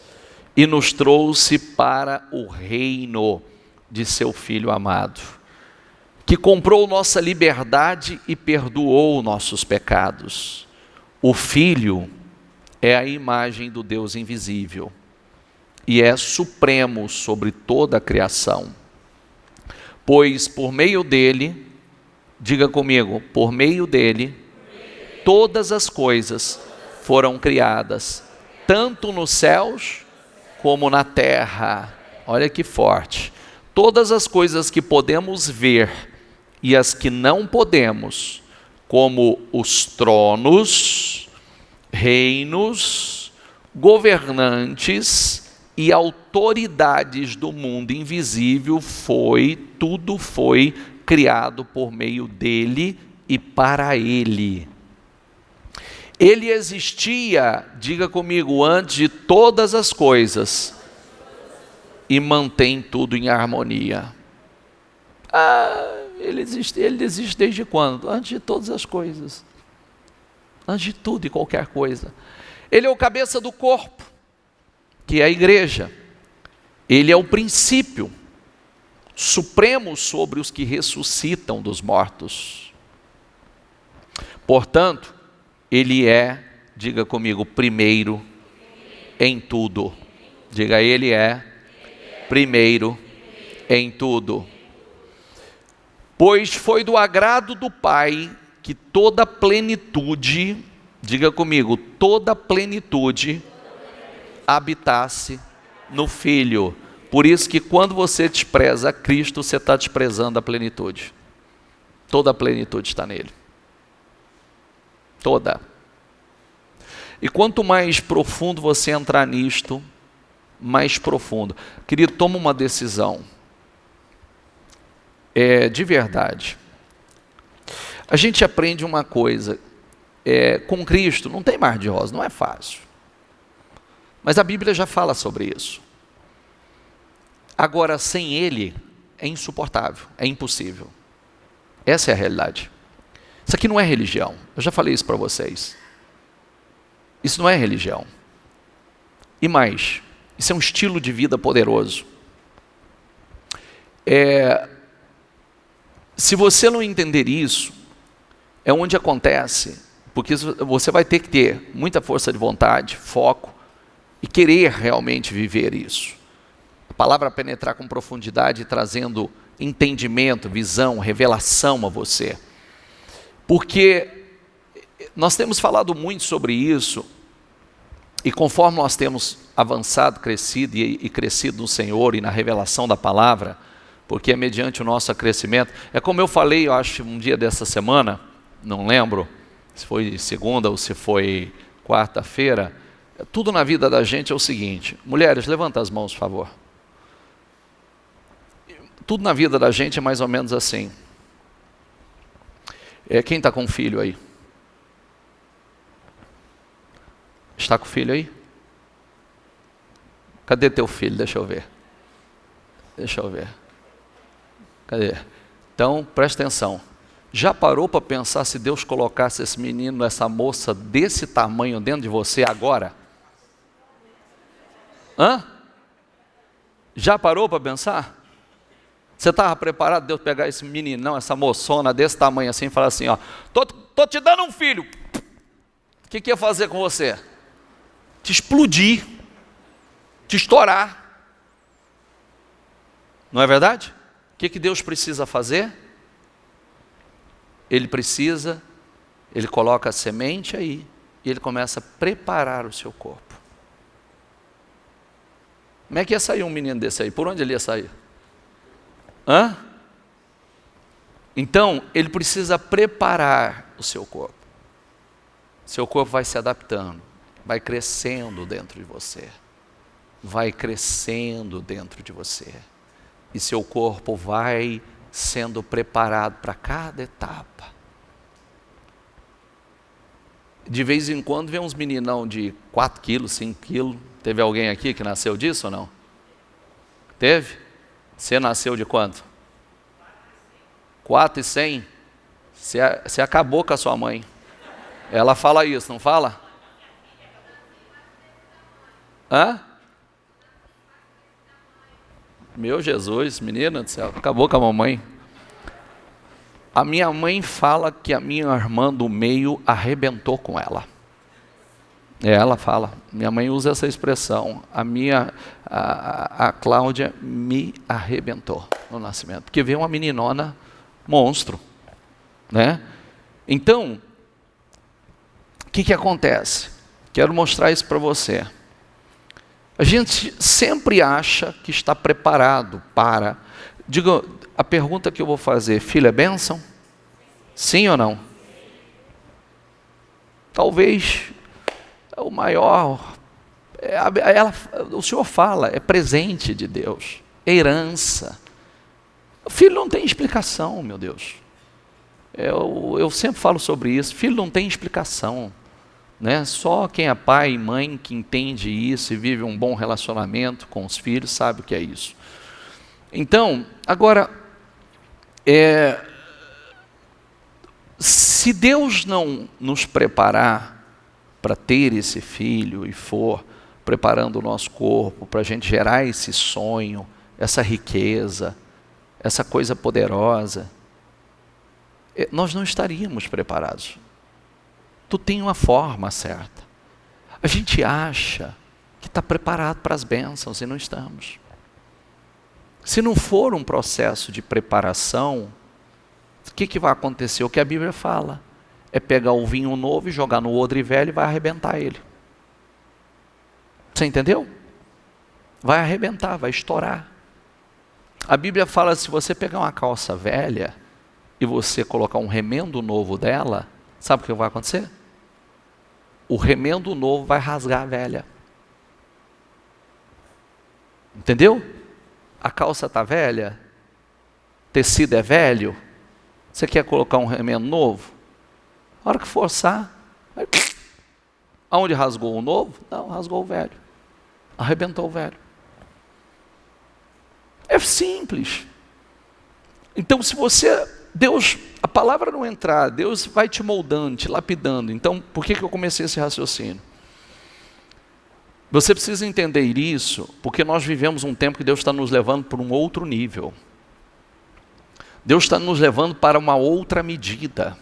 e nos trouxe para o reino de seu Filho amado, que comprou nossa liberdade e perdoou nossos pecados. O Filho é a imagem do Deus invisível e é supremo sobre toda a criação, pois por meio dele, diga comigo, por meio dele, todas as coisas foram criadas, tanto nos céus como na terra. Olha que forte. Todas as coisas que podemos ver e as que não podemos, como os tronos, reinos, governantes e autoridades do mundo invisível, tudo foi criado por meio dele e para ele. Ele existia, diga comigo, antes de todas as coisas e mantém tudo em harmonia. Ele existe desde quando? Antes de todas as coisas. Antes de tudo e qualquer coisa. Ele é o cabeça do corpo, que é a igreja. Ele é o princípio supremo sobre os que ressuscitam dos mortos. Portanto, ele é, diga comigo, primeiro em tudo. Diga, ele é primeiro em tudo. Pois foi do agrado do Pai que toda plenitude, diga comigo, toda plenitude habitasse no Filho. Por isso que quando você despreza Cristo, você está desprezando a plenitude. Toda a plenitude está nele. Toda. E quanto mais profundo você entrar nisto, mais profundo. Querido, toma uma decisão. De verdade. A gente aprende uma coisa. Com Cristo não tem mar de rosa, não é fácil. Mas a Bíblia já fala sobre isso. Agora, sem Ele, é insuportável, é impossível. Essa é a realidade. Isso aqui não é religião. Eu já falei isso para vocês. Isso não é religião. E mais, isso é um estilo de vida poderoso. Se você não entender isso, é onde acontece, porque você vai ter que ter muita força de vontade, foco, e querer realmente viver isso. A palavra penetrar com profundidade, trazendo entendimento, visão, revelação a você. Porque nós temos falado muito sobre isso, e conforme nós temos avançado, crescido e crescido no Senhor e na revelação da palavra, porque é mediante o nosso crescimento, é como eu falei, eu acho, um dia dessa semana, não lembro se foi segunda ou se foi quarta-feira, tudo na vida da gente é o seguinte, mulheres, levanta as mãos, por favor. Tudo na vida da gente é mais ou menos assim. Quem está com filho aí? Está com filho aí? Cadê teu filho? Deixa eu ver. Cadê? Então, presta atenção. Já parou para pensar se Deus colocasse esse menino, essa moça desse tamanho dentro de você agora? Já parou para pensar? Você estava preparado, Deus pegar esse meninão, essa moçona desse tamanho assim e falar assim, ó, tô te dando um filho. O que ia fazer com você? Te explodir, te estourar. Não é verdade? O que Deus precisa fazer? Ele coloca a semente aí, e ele começa a preparar o seu corpo. Como é que ia sair um menino desse aí? Por onde ele ia sair? Então, ele precisa preparar o seu corpo. Seu corpo vai se adaptando, vai crescendo dentro de você. Vai crescendo dentro de você. E seu corpo vai sendo preparado para cada etapa. De vez em quando vem uns meninão de 4 quilos, 5 quilos. Teve alguém aqui que nasceu disso ou não? Teve? Você nasceu de quanto? 4,100? Você acabou com a sua mãe. Ela fala isso, não fala? Hã? Meu Jesus, menina do céu, acabou com a mamãe. A minha mãe fala que a minha irmã do meio arrebentou com ela. Ela fala, minha mãe usa essa expressão, a Cláudia me arrebentou no nascimento, porque veio uma meninona monstro, né? Então, o que acontece? Quero mostrar isso para você. A gente sempre acha que está preparado para... Diga, a pergunta que eu vou fazer, filho, é bênção? Sim ou não? Talvez o maior... o Senhor fala, é presente de Deus, é herança. O filho não tem explicação, meu Deus. Eu sempre falo sobre isso, filho não tem explicação. Né? Só quem é pai e mãe que entende isso e vive um bom relacionamento com os filhos sabe o que é isso. Então, agora, se Deus não nos preparar para ter esse filho e for preparando o nosso corpo para a gente gerar esse sonho, essa riqueza, essa coisa poderosa, nós não estaríamos preparados. Tu tem uma forma certa. A gente acha que está preparado para as bênçãos e não estamos. Se não for um processo de preparação, o que vai acontecer? O que a Bíblia fala é pegar o vinho novo e jogar no odre velho e vai arrebentar ele. Você entendeu? Vai arrebentar, vai estourar. A Bíblia fala, se você pegar uma calça velha e você colocar um remendo novo dela, sabe o que vai acontecer? O remendo novo vai rasgar a velha. Entendeu? A calça está velha, tecido é velho, você quer colocar um remendo novo? A hora que forçar, vai... Aonde rasgou o novo? Não, rasgou o velho. Arrebentou o velho. É simples. Então, se você... Deus, a palavra não entrar, Deus vai te moldando, te lapidando. Então, por que eu comecei esse raciocínio? Você precisa entender isso, porque nós vivemos um tempo que Deus está nos levando para um outro nível. Deus está nos levando para uma outra medida.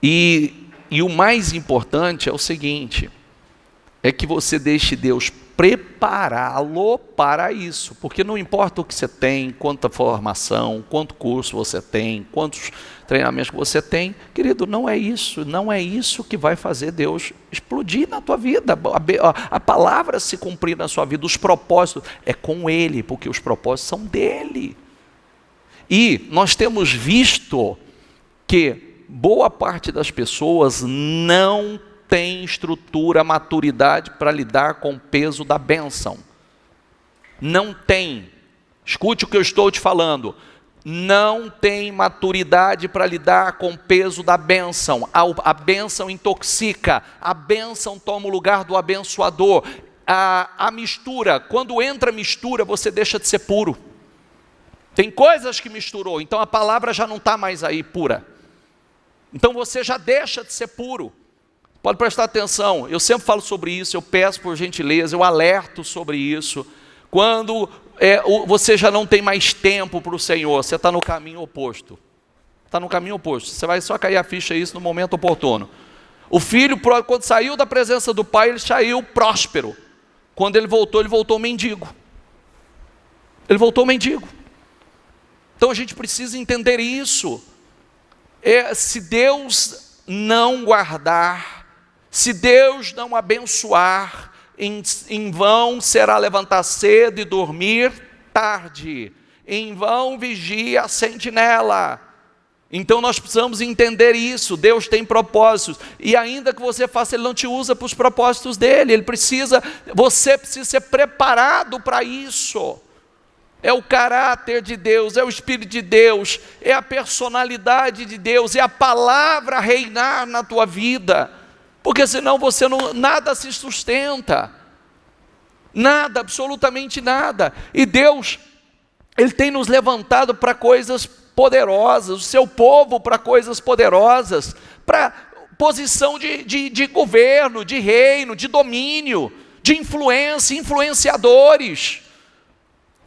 E o mais importante é o seguinte, é que você deixe Deus prepará-lo para isso, porque não importa o que você tem, quanta formação, quanto curso você tem, quantos treinamentos que você tem, querido, não é isso que vai fazer Deus explodir na tua vida, a palavra se cumprir na sua vida, os propósitos, é com Ele, porque os propósitos são dEle. E nós temos visto que boa parte das pessoas não tem estrutura, maturidade para lidar com o peso da bênção. Não tem. Escute o que eu estou te falando. Não tem maturidade para lidar com o peso da bênção. A bênção intoxica. A bênção toma o lugar do abençoador. A mistura, quando entra mistura, você deixa de ser puro. Tem coisas que misturou, então a palavra já não está mais aí pura. Então você já deixa de ser puro. Pode prestar atenção, eu sempre falo sobre isso, eu peço por gentileza, eu alerto sobre isso. Quando você já não tem mais tempo para o Senhor, você está no caminho oposto. Está no caminho oposto, você vai só cair a ficha isso no momento oportuno. O filho, quando saiu da presença do pai, ele saiu próspero. Quando ele voltou mendigo. Ele voltou mendigo. Então a gente precisa entender isso. Se Deus não guardar, se Deus não abençoar, em vão será levantar cedo e dormir tarde. Em vão vigia a sentinela. Então nós precisamos entender isso. Deus tem propósitos. E ainda que você faça, Ele não te usa para os propósitos dEle. Você precisa ser preparado para isso. é o caráter de Deus, é o Espírito de Deus, é a personalidade de Deus, é a palavra reinar na tua vida, porque senão você nada se sustenta, nada, absolutamente nada. E Deus, Ele tem nos levantado para coisas poderosas, o seu povo para coisas poderosas, para posição de governo, de reino, de domínio, de influência, influenciadores.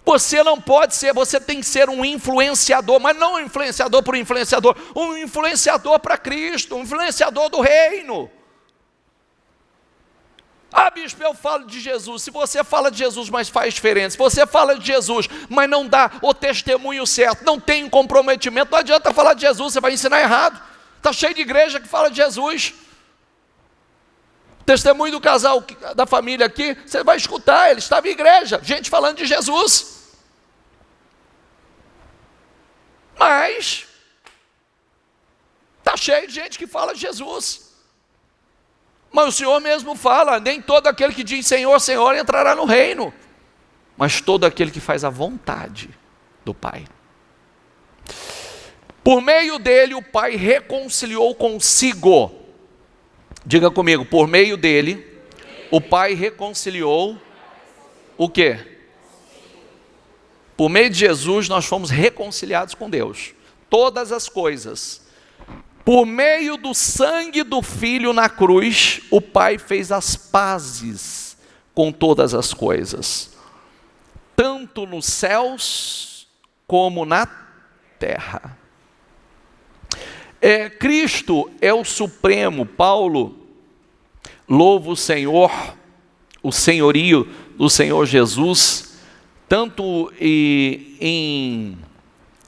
Você não pode ser, você tem que ser um influenciador, mas não um influenciador por influenciador, um influenciador para Cristo, um influenciador do reino. Ah, bispo, eu falo de Jesus. Se você fala de Jesus, mas faz diferença, se você fala de Jesus, mas não dá o testemunho certo, não tem um comprometimento, não adianta falar de Jesus, você vai ensinar errado. Está cheio de igreja que fala de Jesus. Testemunho do casal, da família aqui, você vai escutar, ele estava em igreja, gente falando de Jesus. Mas está cheio de gente que fala de Jesus. Mas o Senhor mesmo fala, nem todo aquele que diz Senhor, Senhor entrará no reino, mas todo aquele que faz a vontade do Pai. Por meio dele o Pai reconciliou consigo. Diga comigo, por meio dele o Pai reconciliou o quê? Por meio de Jesus nós fomos reconciliados com Deus. Todas as coisas. Por meio do sangue do Filho na cruz, o Pai fez as pazes com todas as coisas, tanto nos céus como na terra. Cristo é o Supremo. Paulo louva o Senhor, o senhorio do Senhor Jesus, tanto em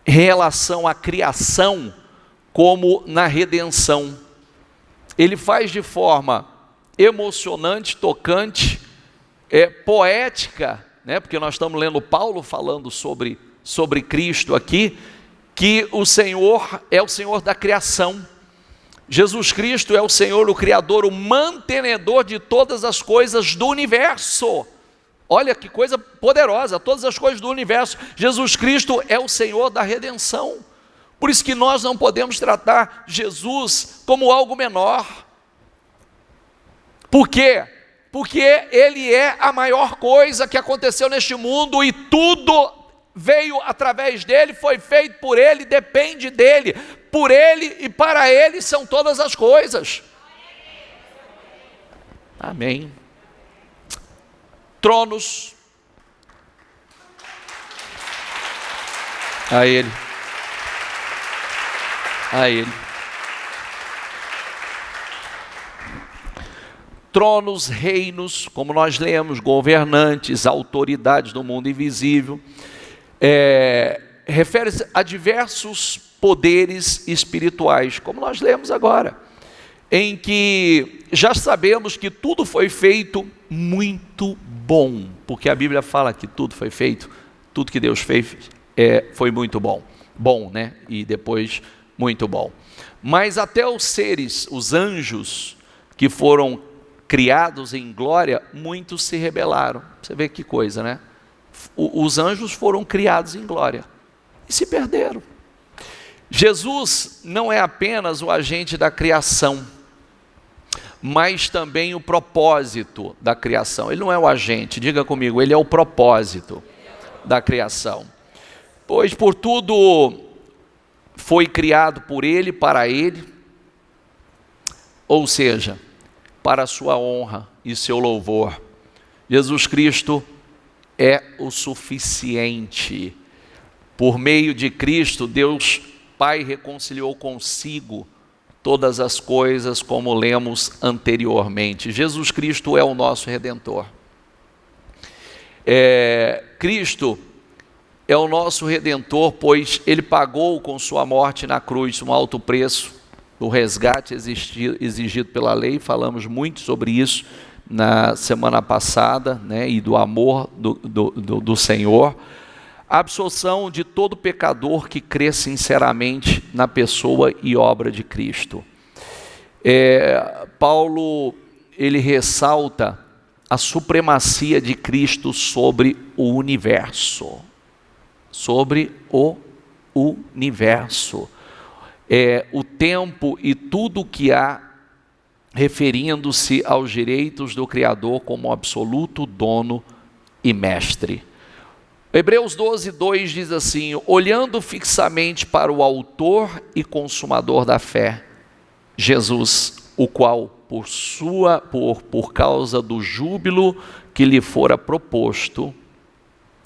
relação à criação, como na redenção. Ele faz de forma emocionante, tocante, poética, né? Porque nós estamos lendo Paulo falando sobre Cristo aqui, que o Senhor é o Senhor da criação. Jesus Cristo é o Senhor, o Criador, o mantenedor de todas as coisas do universo. Olha que coisa poderosa, todas as coisas do universo. Jesus Cristo é o Senhor da redenção. Por isso que nós não podemos tratar Jesus como algo menor. Por quê? Porque Ele é a maior coisa que aconteceu neste mundo e tudo veio através dEle, foi feito por Ele, depende dEle. Por Ele e para Ele são todas as coisas. Amém. Tronos. A Ele. A Ele. Tronos, reinos, como nós lemos, governantes, autoridades do mundo invisível, refere-se a diversos poderes espirituais, como nós lemos agora, em que já sabemos que tudo foi feito muito bom, porque a Bíblia fala que tudo foi feito, tudo que Deus fez foi muito bom, né? E depois muito bom. Mas até os seres, os anjos, que foram criados em glória, muitos se rebelaram. Você vê que coisa, né? Os anjos foram criados em glória e se perderam. Jesus não é apenas o agente da criação, mas também o propósito da criação. Ele não é o agente, diga comigo, ele é o propósito da criação. Pois por tudo foi criado por Ele, para Ele, ou seja, para a sua honra e seu louvor. Jesus Cristo é o suficiente. Por meio de Cristo, Deus Pai reconciliou consigo todas as coisas, como lemos anteriormente. Jesus Cristo é o nosso Redentor. Cristo é o nosso Redentor, pois Ele pagou com sua morte na cruz um alto preço do resgate exigido pela lei. Falamos muito sobre isso na semana passada, né? E do amor do Senhor. A absolvição de todo pecador que crê sinceramente na pessoa e obra de Cristo. Paulo, ele ressalta a supremacia de Cristo sobre o universo. sobre o universo. O tempo e tudo que há, referindo-se aos direitos do Criador como absoluto dono e mestre. Hebreus 12:2 diz assim: olhando fixamente para o autor e consumador da fé, Jesus, o qual por causa do júbilo que lhe fora proposto,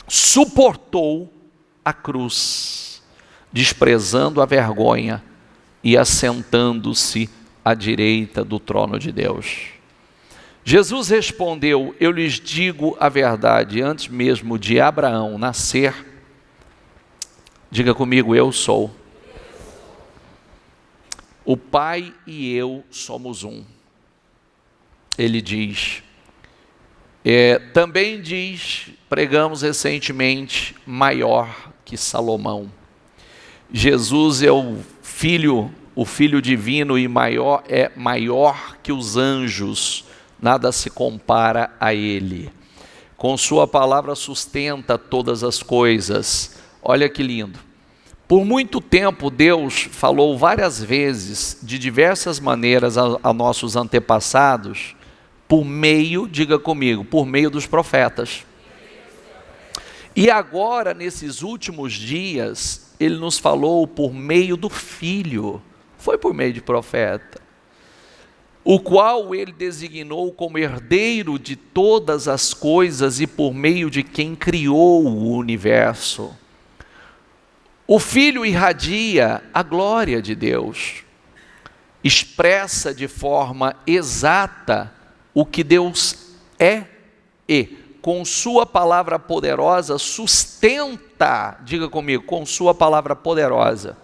suportou a cruz, desprezando a vergonha, e assentando-se à direita do trono de Deus. Jesus respondeu: eu lhes digo a verdade, antes mesmo de Abraão nascer, diga comigo, eu sou. O Pai e eu somos um. Ele diz. Também diz, pregamos recentemente, maior que Salomão. Jesus é o Filho divino e maior que os anjos, nada se compara a ele. Com sua palavra sustenta todas as coisas. Olha que lindo. Por muito tempo Deus falou várias vezes, de diversas maneiras a nossos antepassados, por meio, diga comigo, por meio dos profetas. E agora, nesses últimos dias, Ele nos falou por meio do Filho, foi por meio de profeta, o qual Ele designou como herdeiro de todas as coisas e por meio de quem criou o universo. O Filho irradia a glória de Deus, expressa de forma exata o que Deus é e, com sua palavra poderosa, sustenta, diga comigo, com sua palavra poderosa,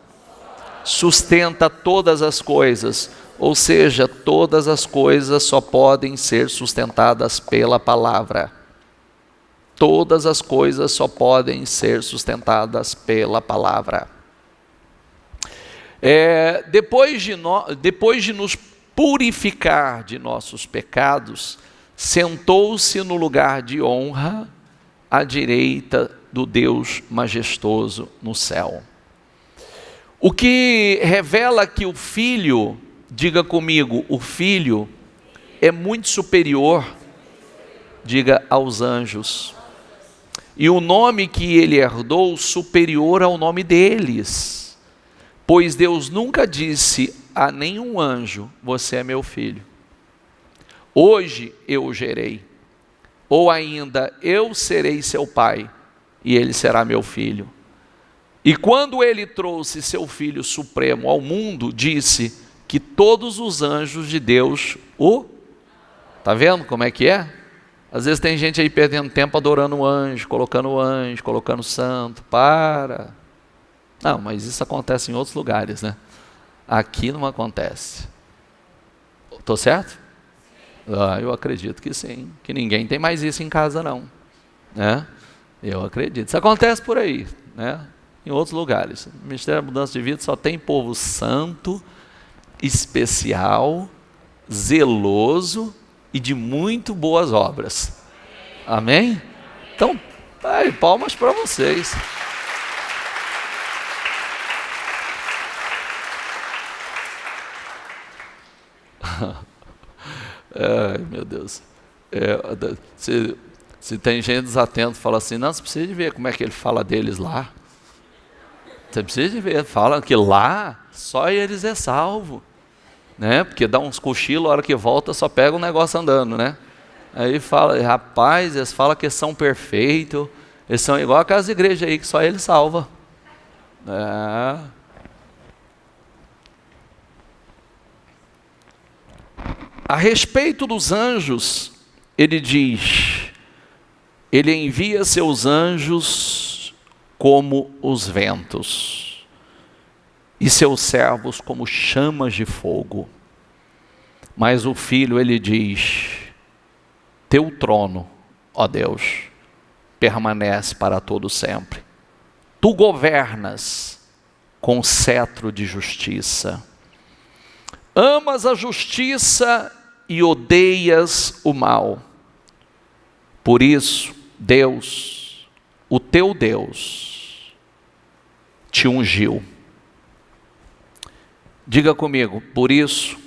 sustenta todas as coisas, ou seja, todas as coisas só podem ser sustentadas pela palavra. Todas as coisas só podem ser sustentadas pela palavra. Depois de nos purificar de nossos pecados, sentou-se no lugar de honra, à direita do Deus majestoso no céu. O que revela que o Filho, diga comigo, o Filho é muito superior, diga, aos anjos. E o nome que ele herdou, superior ao nome deles. Pois Deus nunca disse a nenhum anjo, você é meu filho. Hoje eu o gerei. Ou ainda, eu serei seu pai, e ele será meu filho. E quando ele trouxe seu Filho Supremo ao mundo, disse que todos os anjos de Deus está vendo como é que é? Às vezes tem gente aí perdendo tempo adorando anjo, colocando santo, Não, mas isso acontece em outros lugares, né? Aqui não acontece. Estou certo? Eu acredito que sim, que ninguém tem mais isso em casa não, né? Eu acredito, isso acontece por aí, né? Em outros lugares. O Ministério da Mudança de Vida só tem povo santo, especial, zeloso e de muito boas obras. Amém? Então, palmas para vocês. Ai, meu Deus. Se tem gente desatento, fala assim, não, você precisa de ver como é que ele fala deles lá. Você precisa de ver, fala que lá só eles é salvo, né? Porque dá uns cochilos, a hora que volta só pega um negócio andando, né? Aí fala, rapaz, eles falam que são perfeitos, eles são igual aquelas igrejas aí que só ele salva. A respeito dos anjos, ele diz, ele envia seus anjos como os ventos, e seus servos como chamas de fogo. Mas o Filho, ele diz, teu trono, ó Deus, permanece para todo sempre. Tu governas com cetro de justiça. Amas a justiça e odeias o mal. Por isso, Deus, o teu Deus, te ungiu. Diga comigo, por isso,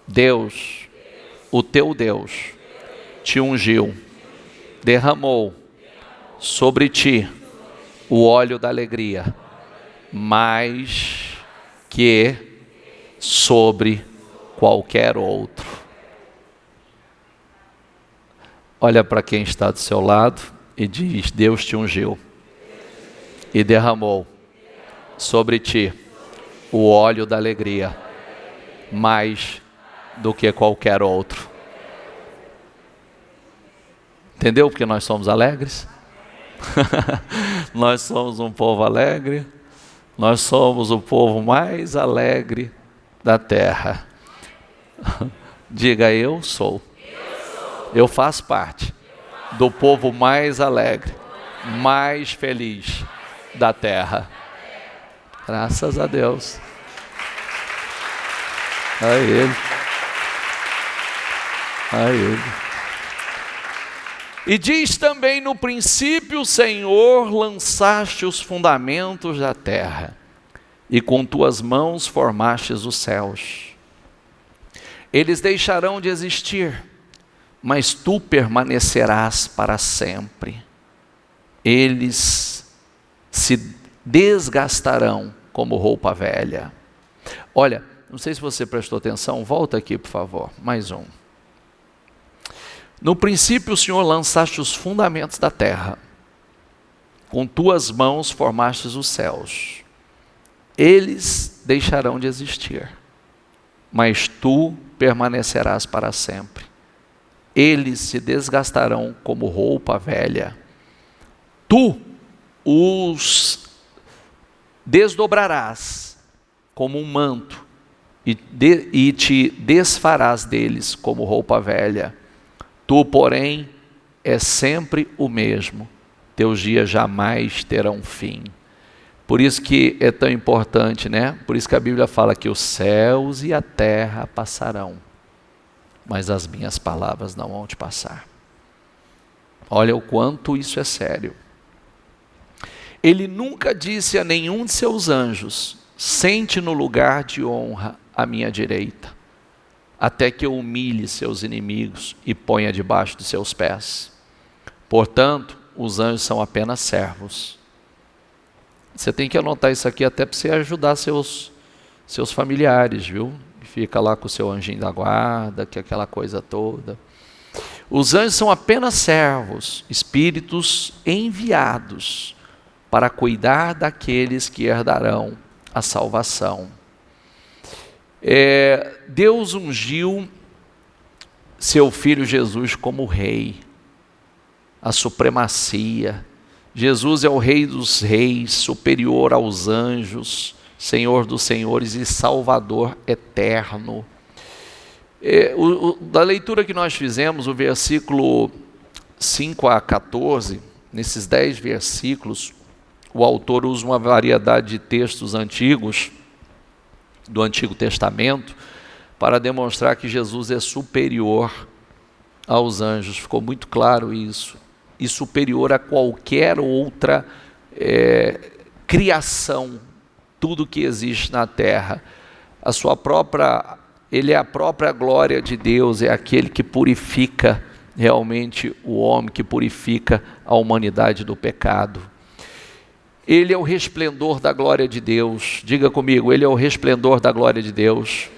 Deus, o teu Deus, te ungiu, derramou sobre ti o óleo da alegria, mais que sobre qualquer outro. Olha para quem está do seu lado e diz: Deus te ungiu e derramou sobre ti o óleo da alegria, mais do que qualquer outro. Entendeu porque nós somos alegres? Nós somos um povo alegre. Nós somos o povo mais alegre da terra. Diga: eu sou. Eu faço parte do povo mais alegre, mais feliz da terra. Graças a Deus. A Ele. A Ele. E diz também: no princípio, Senhor, lançaste os fundamentos da terra, e com tuas mãos formastes os céus. Eles deixarão de existir, mas tu permanecerás para sempre. Eles se desgastarão como roupa velha. Olha, não sei se você prestou atenção, volta aqui por favor, mais um. No princípio, o Senhor, lançaste os fundamentos da terra, com tuas mãos formastes os céus. Eles deixarão de existir, mas tu permanecerás para sempre. Eles se desgastarão como roupa velha. Tu os desdobrarás como um manto e te desfarás deles como roupa velha. Tu, porém, és sempre o mesmo. Teus dias jamais terão fim. Por isso que é tão importante, né? Por isso que a Bíblia fala que os céus e a terra passarão, mas as minhas palavras não vão te passar. Olha o quanto isso é sério. Ele nunca disse a nenhum de seus anjos: sente no lugar de honra à minha direita, até que eu humilhe seus inimigos e ponha debaixo de seus pés. Portanto, os anjos são apenas servos. Você tem que anotar isso aqui até para você ajudar seus familiares, viu? Fica lá com o seu anjinho da guarda, que é aquela coisa toda. Os anjos são apenas servos, espíritos enviados para cuidar daqueles que herdarão a salvação. Deus ungiu seu Filho Jesus como Rei, a supremacia. Jesus é o Rei dos Reis, superior aos anjos, Senhor dos Senhores e Salvador eterno. Da leitura que nós fizemos, o versículo 5 a 14, nesses 10 versículos, o autor usa uma variedade de textos antigos, do Antigo Testamento, para demonstrar que Jesus é superior aos anjos. Ficou muito claro isso. E superior a qualquer outra criação, tudo que existe na terra. Ele é a própria glória de Deus, é aquele que purifica realmente o homem, que purifica a humanidade do pecado. Ele é o resplendor da glória de Deus. Diga comigo: ele é o resplendor da glória de Deus.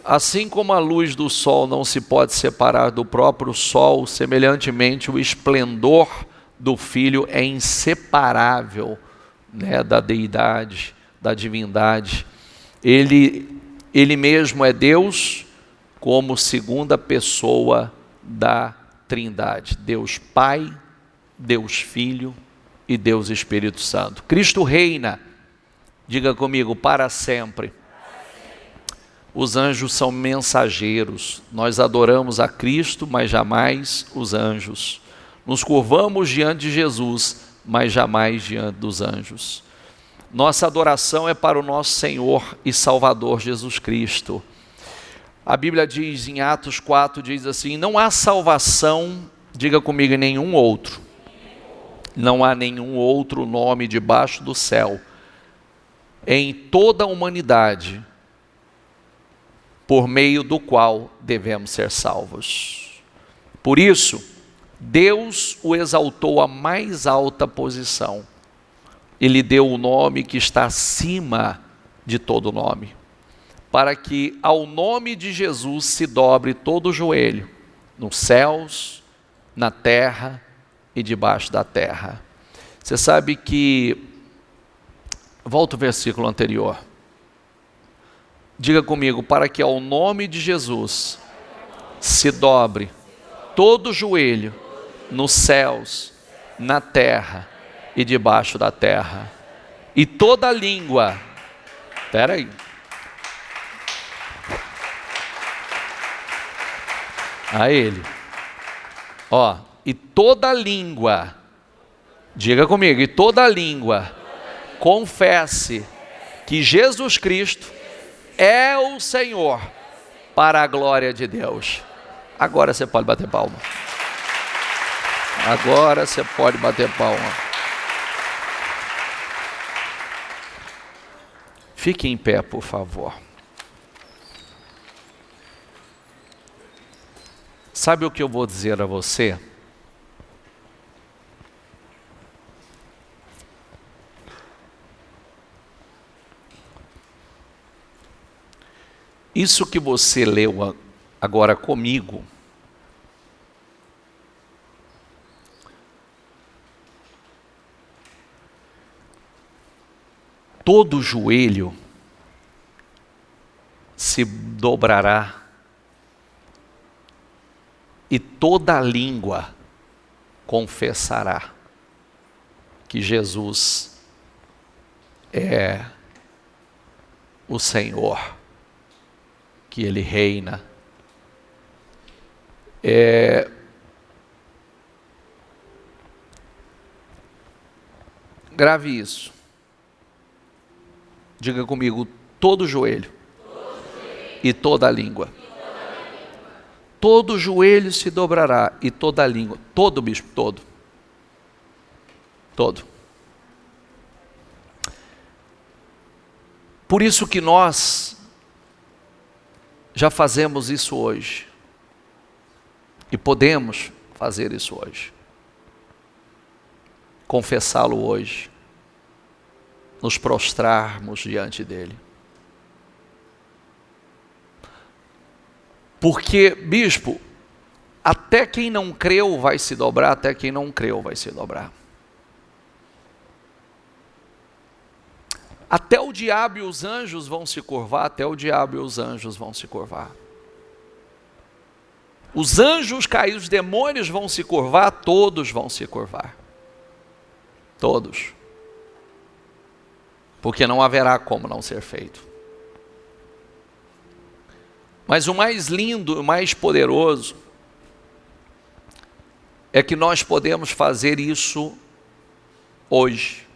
Assim como a luz do sol não se pode separar do próprio sol, semelhantemente o esplendor do Filho é inseparável, né, da deidade, da divindade. Ele mesmo é Deus como segunda pessoa da Trindade. Deus Pai, Deus Filho e Deus Espírito Santo. Cristo reina, diga comigo, para sempre. Os anjos são mensageiros. Nós adoramos a Cristo, mas jamais os anjos. Nos curvamos diante de Jesus, mas jamais diante dos anjos. Nossa adoração é para o nosso Senhor e Salvador Jesus Cristo. A Bíblia diz em Atos 4, diz assim: não há salvação, diga comigo, em nenhum outro, Não há nenhum outro nome debaixo do céu, em toda a humanidade, por meio do qual devemos ser salvos. Por isso, Deus o exaltou à mais alta posição. Ele deu o nome que está acima de todo nome, para que ao nome de Jesus se dobre todo o joelho, nos céus, na terra e debaixo da terra. Você sabe que, volta o versículo anterior, diga comigo, para que ao nome de Jesus se dobre todo o joelho, nos céus, na terra e debaixo da terra, e toda língua, espera aí, a Ele, e toda língua, diga comigo, e toda língua confesse que Jesus Cristo é o Senhor, para a glória de Deus. Agora você pode bater palma. Agora você pode bater palma. Fique em pé, por favor. Sabe o que eu vou dizer a você? Isso que você leu agora comigo, todo joelho se dobrará e toda língua confessará que Jesus é o Senhor, que Ele reina. Grave isso. Diga comigo, todo joelho e toda língua. Todo joelho se dobrará e toda língua. Todo, bispo, todo. Todo. Por isso que nós já fazemos isso hoje. E podemos fazer isso hoje. Confessá-lo hoje. Nos prostrarmos diante dele. Porque, bispo, até quem não creu vai se dobrar, até quem não creu vai se dobrar. Até o diabo e os anjos vão se curvar, até o diabo e os anjos vão se curvar. Os anjos caídos, os demônios vão se curvar, todos vão se curvar. Todos. Porque não haverá como não ser feito. Mas o mais lindo, o mais poderoso, é que nós podemos fazer isso hoje,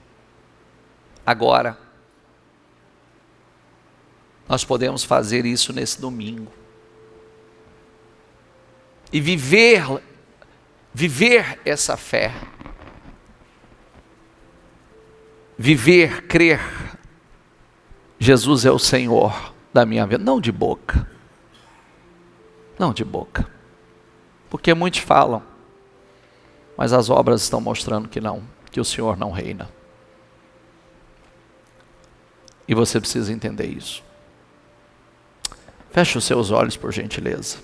agora. Nós podemos fazer isso nesse domingo. E viver essa fé. Viver, crer, Jesus é o Senhor da minha vida, não de boca. Não de boca. Porque muitos falam, mas as obras estão mostrando que não, que o Senhor não reina. E você precisa entender isso. Feche os seus olhos, por gentileza.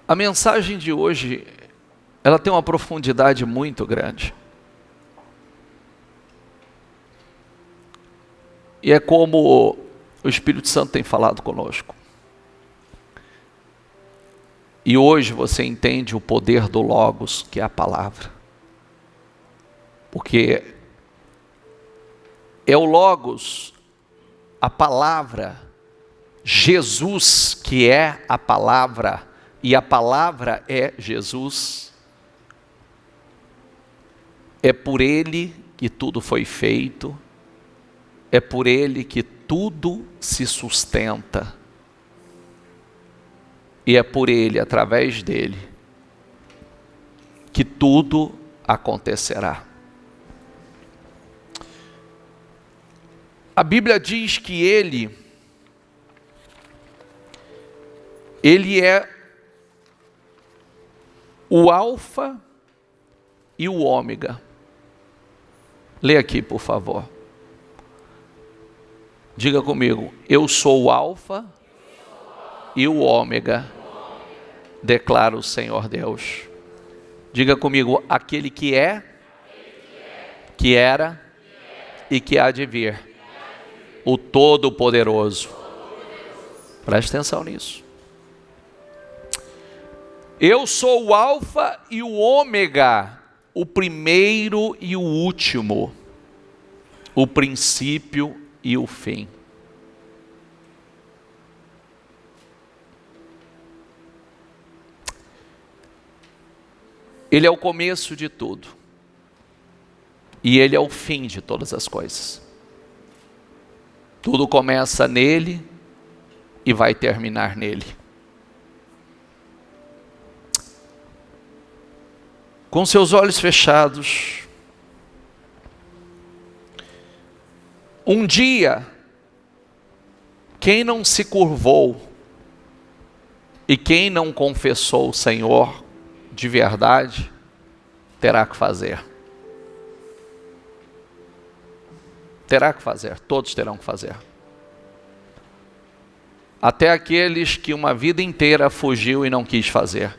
A mensagem de hoje, ela tem uma profundidade muito grande. E é como o Espírito Santo tem falado conosco. E hoje você entende o poder do Logos, que é a palavra. Porque é o Logos, a palavra, Jesus, que é a palavra, e a palavra é Jesus. É por Ele que tudo foi feito, é por Ele que tudo se sustenta. e é por Ele, através dEle, que tudo acontecerá. A Bíblia diz que Ele é o Alfa e o Ômega. Lê aqui, por favor. Diga comigo: eu sou o Alfa e o Ômega, declara o Senhor Deus. Diga comigo: aquele que é, que era e que há de vir, o Todo-Poderoso. Preste atenção nisso. Eu sou o Alfa e o Ômega, o primeiro e o último, o princípio e o fim. Ele é o começo de tudo, e Ele é o fim de todas as coisas. Tudo começa nele e vai terminar nele. Com seus olhos fechados, um dia, quem não se curvou e quem não confessou o Senhor de verdade, terá que fazer. Terá que fazer, todos terão que fazer. Até aqueles que uma vida inteira fugiu e não quis fazer,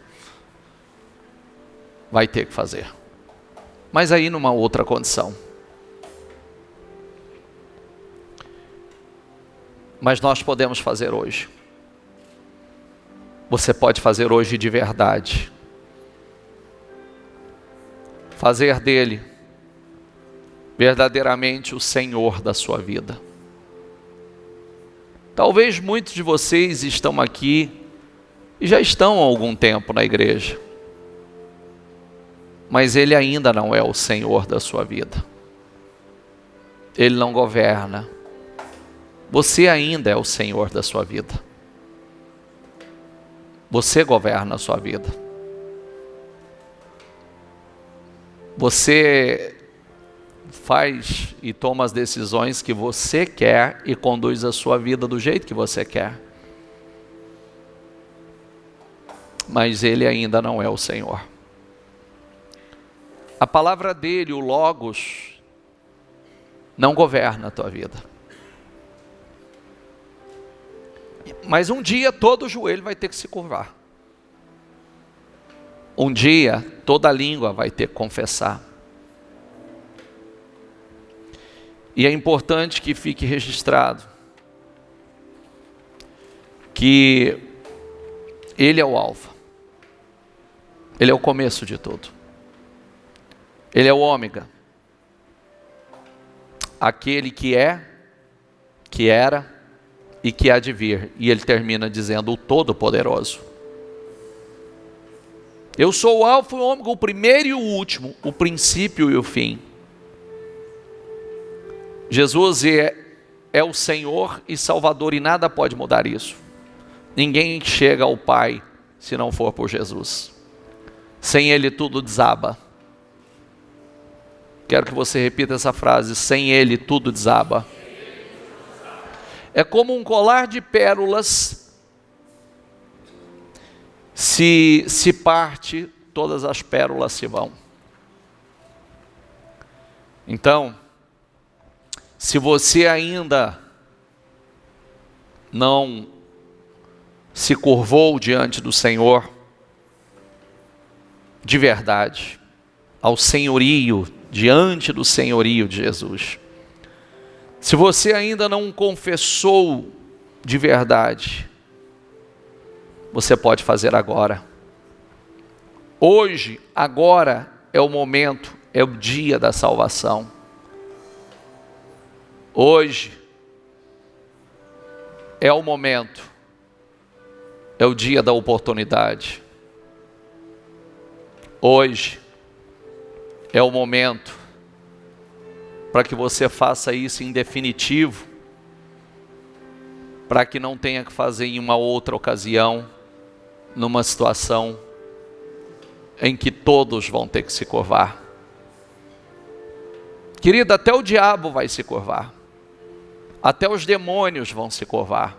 vai ter que fazer. Mas aí numa outra condição. Mas nós podemos fazer hoje. Você pode fazer hoje de verdade. Fazer dele verdadeiramente o Senhor da sua vida. Talvez muitos de vocês estão aqui e já estão há algum tempo na igreja, mas Ele ainda não é o Senhor da sua vida. Ele não governa. Você ainda é o Senhor da sua vida. Você governa a sua vida. Você faz e toma as decisões que você quer e conduz a sua vida do jeito que você quer. Mas Ele ainda não é o Senhor. A palavra dele, o Logos, não governa a tua vida. Mas um dia todo joelho vai ter que se curvar. Um dia toda língua vai ter que confessar. E é importante que fique registrado que Ele é o Alfa. Ele é o começo de tudo. Ele é o Ômega. Aquele que é, que era e que há de vir. E ele termina dizendo: o Todo-Poderoso. Eu sou o Alfa e o Ômega, o primeiro e o último, o princípio e o fim. Jesus é o Senhor e Salvador, e nada pode mudar isso. Ninguém chega ao Pai se não for por Jesus. Sem Ele tudo desaba. Quero que você repita essa frase: sem Ele tudo desaba. É como um colar de pérolas. Se parte, todas as pérolas se vão. Então, se você ainda não se curvou diante do Senhor, de verdade, ao senhorio, diante do senhorio de Jesus, se você ainda não confessou de verdade, você pode fazer agora. Hoje, agora é o momento, é o dia da salvação. Hoje é o momento, é o dia da oportunidade. Hoje é o momento para que você faça isso em definitivo, para que não tenha que fazer em uma outra ocasião, numa situação em que todos vão ter que se curvar. Querida, até o diabo vai se curvar. Até os demônios vão se curvar.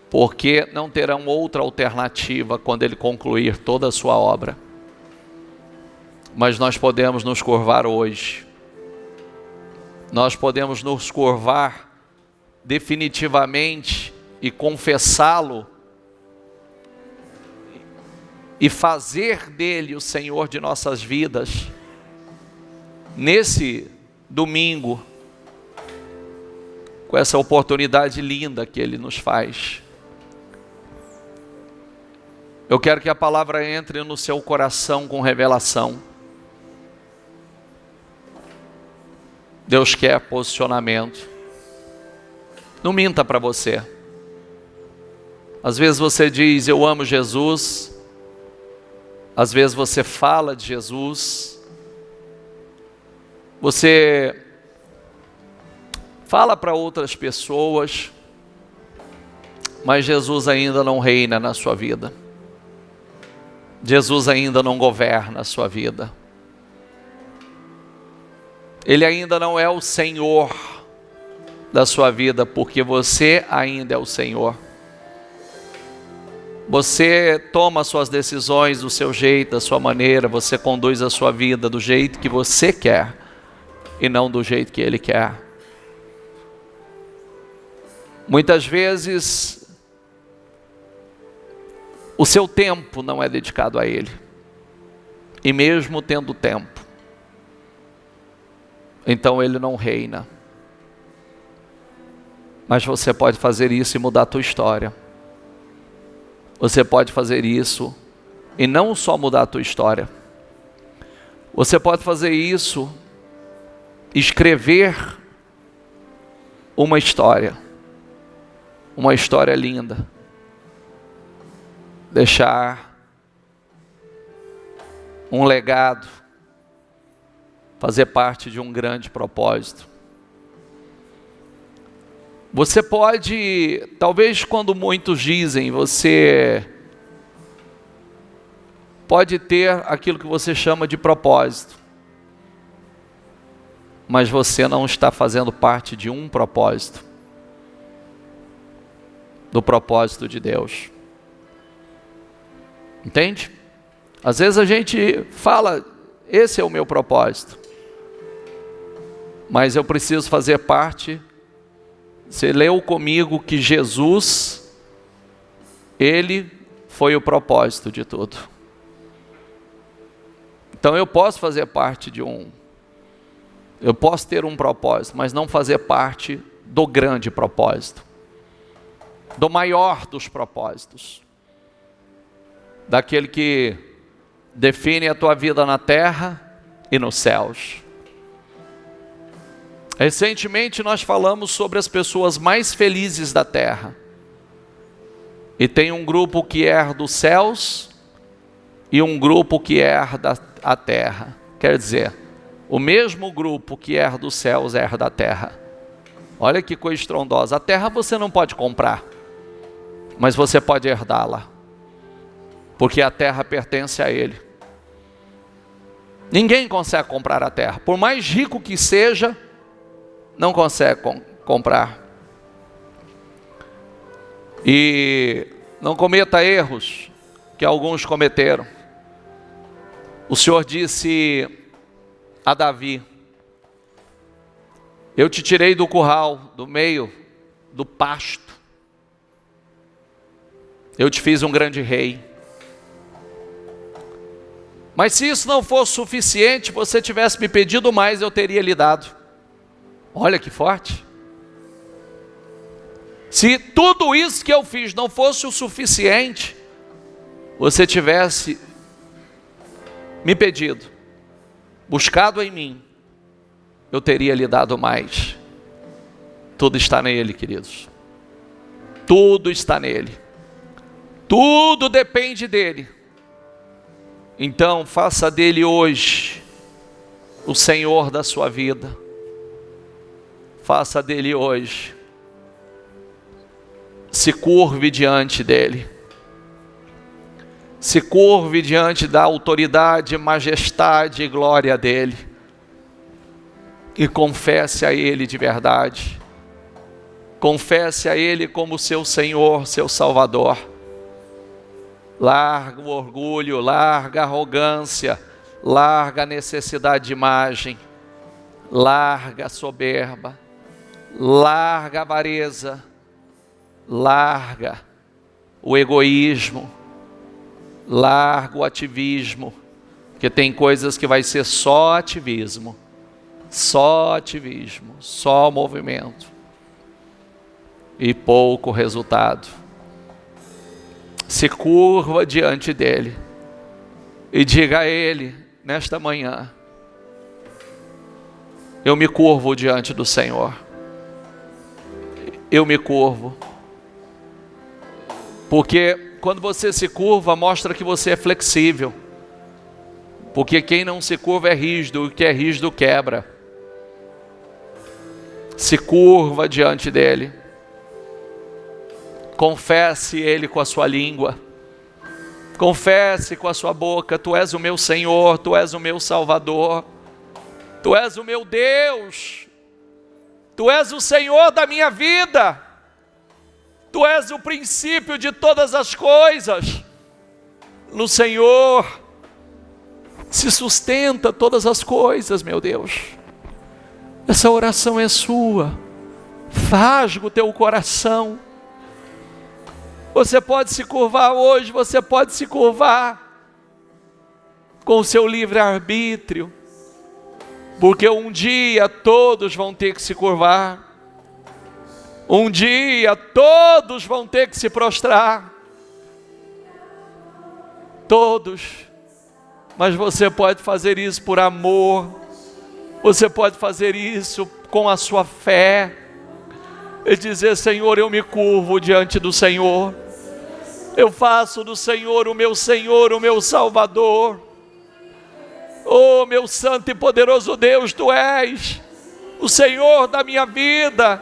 Porque não terão outra alternativa quando ele concluir toda a sua obra. Mas nós podemos nos curvar hoje. Nós podemos nos curvar definitivamente e confessá-lo e fazer dele o Senhor de nossas vidas nesse domingo, com essa oportunidade linda que ele nos faz. Eu quero que a palavra entre no seu coração com revelação. Deus quer posicionamento. Não minta para você. Às vezes você diz, eu amo Jesus. Às vezes você fala de Jesus. Você fala para outras pessoas, mas Jesus ainda não reina na sua vida. Jesus ainda não governa a sua vida. Ele ainda não é o Senhor da sua vida, porque você ainda é o Senhor. Você toma suas decisões do seu jeito, da sua maneira, você conduz a sua vida do jeito que você quer e não do jeito que Ele quer. Muitas vezes o seu tempo não é dedicado a Ele, e mesmo tendo tempo, então Ele não reina. Mas você pode fazer isso e mudar a tua história. Você pode fazer isso e não só mudar a tua história. Você pode fazer isso, escrever uma história linda. Deixar um legado, fazer parte de um grande propósito. Você pode, talvez quando muitos dizem, você pode ter aquilo que você chama de propósito, mas você não está fazendo parte de um propósito, do propósito de Deus. Entende? Às vezes a gente fala, esse é o meu propósito, mas eu preciso fazer parte. Você leu comigo que Jesus, Ele foi o propósito de tudo. Então eu posso fazer parte eu posso ter um propósito, mas não fazer parte do grande propósito, do maior dos propósitos, daquele que define a tua vida na terra e nos céus. Recentemente nós falamos sobre as pessoas mais felizes da terra. E tem um grupo que herda os céus e um grupo que herda a terra. Quer dizer, o mesmo grupo que herda os céus herda a terra. Olha que coisa estrondosa. A terra você não pode comprar, mas você pode herdá-la, porque a terra pertence a Ele. Ninguém consegue comprar a terra. Por mais rico que seja, não consegue comprar. E não cometa erros que alguns cometeram. O Senhor disse a Davi: eu te tirei do curral, do meio do pasto. Eu te fiz um grande rei. Mas se isso não fosse suficiente, você tivesse me pedido mais, eu teria lhe dado. Olha que forte. Se tudo isso que eu fiz não fosse o suficiente, você tivesse me pedido, buscado em mim, eu teria lhe dado mais. Tudo está nele, queridos. Tudo está nele. Tudo depende dele. Então faça dele hoje o Senhor da sua vida. Faça dele hoje. Se curve diante dele. Se curve diante da autoridade, majestade e glória dele. E confesse a ele de verdade. Confesse a ele como seu Senhor, seu Salvador. Larga o orgulho, larga a arrogância, larga a necessidade de imagem, larga a soberba, larga a avareza, larga o egoísmo, larga o ativismo, porque tem coisas que vai ser só ativismo, só movimento e pouco resultado. Se curva diante dele e diga a ele nesta manhã: eu me curvo diante do Senhor. Eu me curvo. Porque quando você se curva, mostra que você é flexível. Porque quem não se curva é rígido, o que é rígido quebra. Se curva diante dele. Confesse ele com a sua língua. Confesse com a sua boca: tu és o meu Senhor, tu és o meu Salvador. Tu és o meu Deus. Tu és o Senhor da minha vida. Tu és o princípio de todas as coisas. No Senhor se sustenta todas as coisas, meu Deus. Essa oração é sua. Rasga o teu coração. Você pode se curvar hoje, você pode se curvar com o seu livre-arbítrio, porque um dia todos vão ter que se curvar. Um dia todos vão ter que se prostrar. Todos. Mas você pode fazer isso por amor. Você pode fazer isso com a sua fé. E dizer: Senhor, eu me curvo diante do Senhor. Eu faço do Senhor, o meu Salvador. Oh, meu santo e poderoso Deus, tu és o Senhor da minha vida.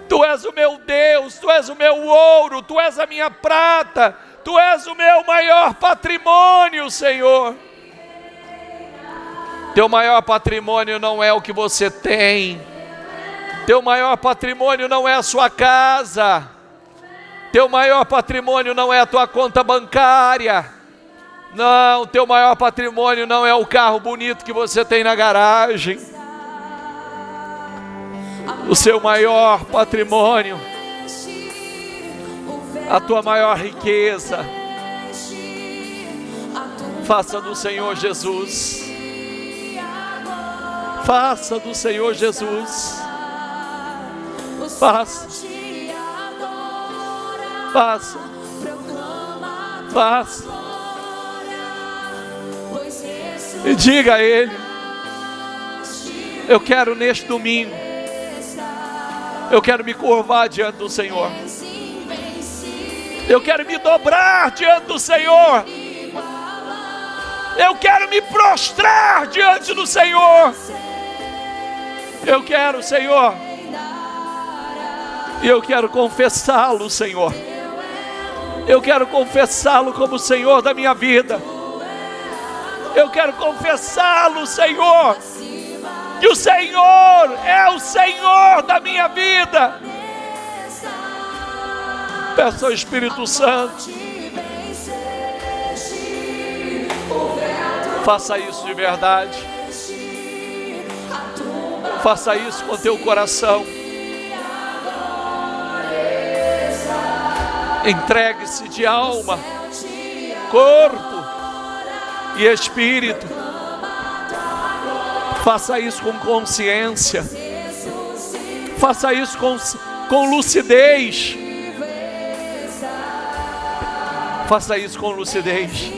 Tu és o meu Deus, tu és o meu ouro, tu és a minha prata, tu és o meu maior patrimônio, Senhor. Teu maior patrimônio não é o que você tem. Teu maior patrimônio não é a sua casa. Teu maior patrimônio não é a tua conta bancária. Não, teu maior patrimônio não é o carro bonito que você tem na garagem. O seu maior patrimônio, a tua maior riqueza, faça do Senhor Jesus. Faça do Senhor Jesus. Faça. Faça. Faça. E diga a Ele: eu quero neste domingo, eu quero me curvar diante do Senhor. Eu quero me dobrar diante do Senhor. Eu quero me prostrar diante do Senhor. Eu quero, Senhor. E eu quero confessá-lo, Senhor. Eu quero confessá-lo como Senhor da minha vida. Eu quero confessá-lo, Senhor, que o Senhor é o Senhor da minha vida. Peço ao Espírito Santo, faça isso de verdade. Faça isso com teu coração. Entregue-se de alma, corpo e espírito. Faça isso com consciência. Faça isso com lucidez. Faça isso com lucidez.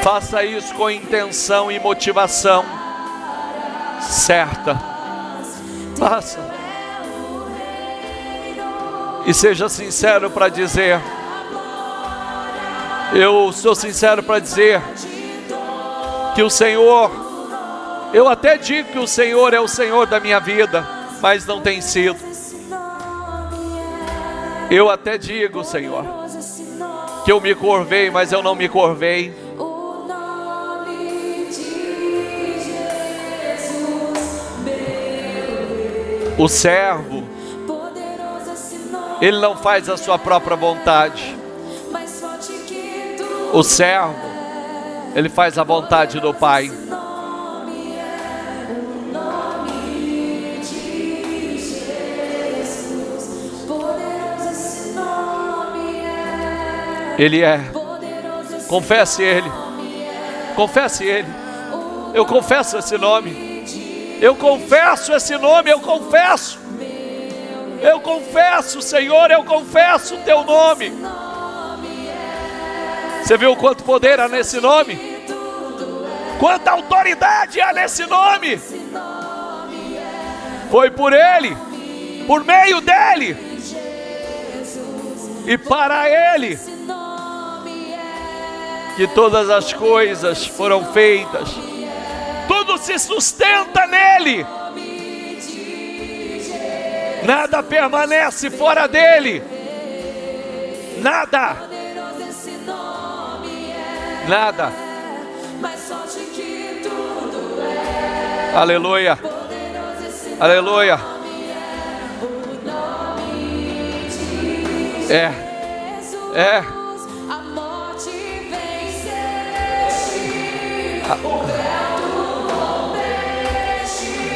Faça isso com intenção e motivação certa. Faça. E seja sincero para dizer: eu sou sincero para dizer que o Senhor Eu até digo que o Senhor é o Senhor da minha vida, mas não tem sido. Eu até digo, Senhor, que eu me curvei, mas eu não me curvei. O servo, ele não faz a sua própria vontade. O servo, ele faz a vontade do Pai. Ele é. Confesse Ele. Confesse Ele. Eu confesso esse nome. Eu confesso esse nome. Eu confesso. Eu confesso, Senhor. Eu confesso o Teu nome. Você viu quanto poder há nesse nome? Quanta autoridade há nesse nome? Foi por Ele, por meio dEle e para Ele que todas as coisas foram feitas. Tudo se sustenta nele. Nada permanece fora dele. Nada. Nada. Aleluia. Aleluia. É.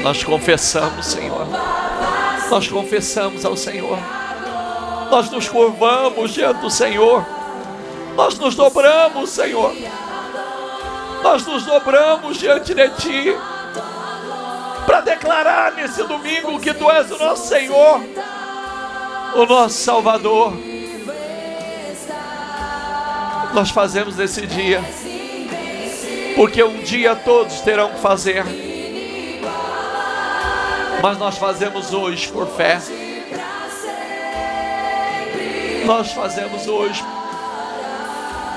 Nós confessamos, Senhor. Nós confessamos ao Senhor. Nós nos curvamos diante do Senhor. Nós nos dobramos, Senhor. Nós nos dobramos diante de Ti para declarar nesse domingo que Tu és o nosso Senhor, o nosso Salvador. Nós fazemos nesse dia porque um dia todos terão que fazer, mas nós fazemos hoje por fé. Nós fazemos hoje,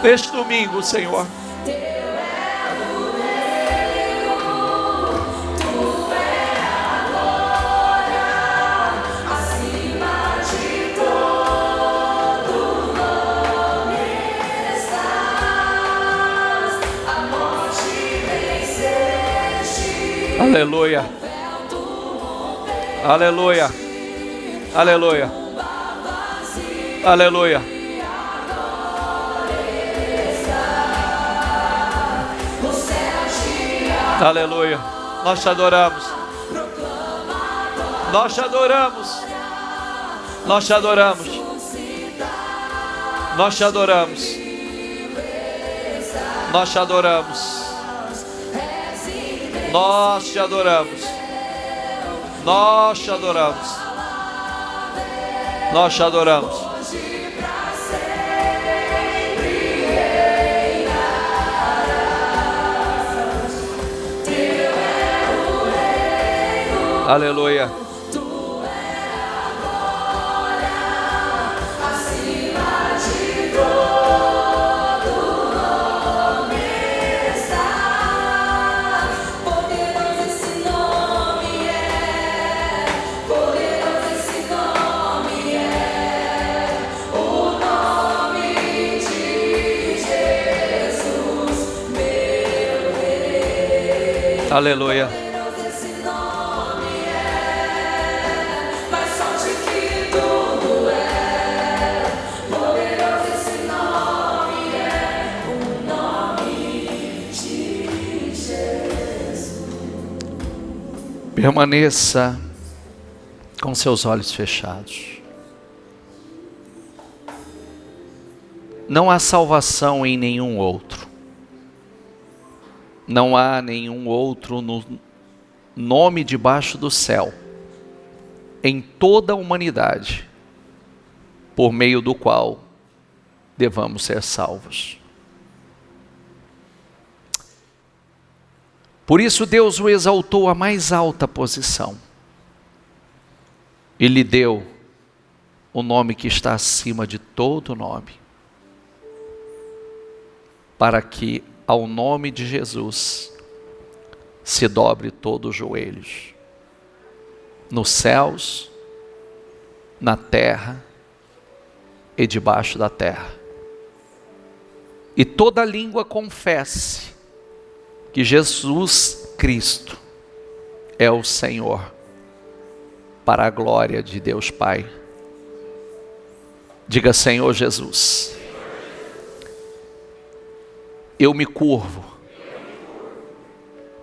neste domingo, Senhor. Aleluia. Aleluia. Aleluia. Aleluia. Aleluia. Nós te adoramos. Nós te adoramos. Nós te adoramos. Nós te adoramos. Nós te adoramos. Nós te adoramos. Nós te adoramos. Nós te adoramos. Aleluia. Aleluia. Permaneça com seus olhos fechados. Não há salvação em nenhum outro. Não há nenhum outro nome debaixo do céu, em toda a humanidade, por meio do qual devamos ser salvos. Por isso Deus o exaltou à mais alta posição e lhe deu o nome que está acima de todo nome, para que ao nome de Jesus se dobre todos os joelhos, nos céus, na terra e debaixo da terra. E toda língua confesse que Jesus Cristo é o Senhor, para a glória de Deus Pai. Diga: Senhor Jesus, eu me curvo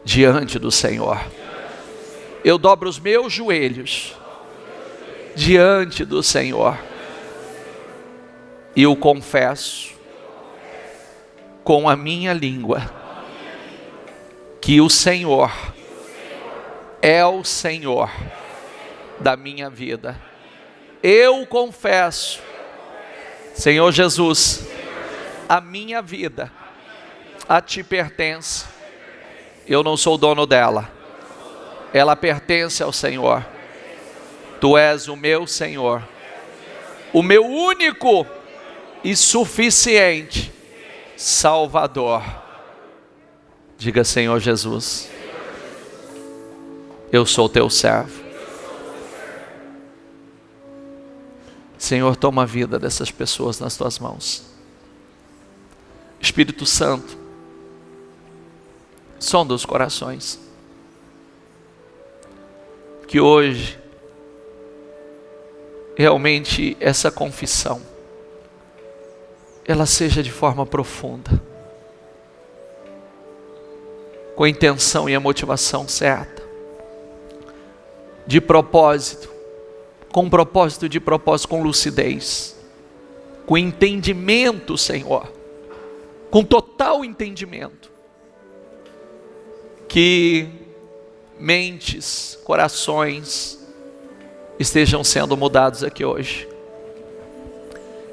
diante do Senhor. Eu dobro os meus joelhos diante do Senhor e eu confesso com a minha língua que o Senhor é o Senhor da minha vida. Eu confesso, Senhor Jesus, a minha vida a Ti pertence. Eu não sou dono dela, ela pertence ao Senhor. Tu és o meu Senhor, o meu único e suficiente Salvador. Diga: Senhor Jesus, eu sou teu servo. Senhor, toma a vida dessas pessoas nas tuas mãos. Espírito Santo, sonda os corações. Que hoje, realmente, essa confissão, ela seja de forma profunda, com a intenção e a motivação certa, de propósito, com propósito, com lucidez, com entendimento, Senhor, com total entendimento, que mentes, corações estejam sendo mudados aqui hoje,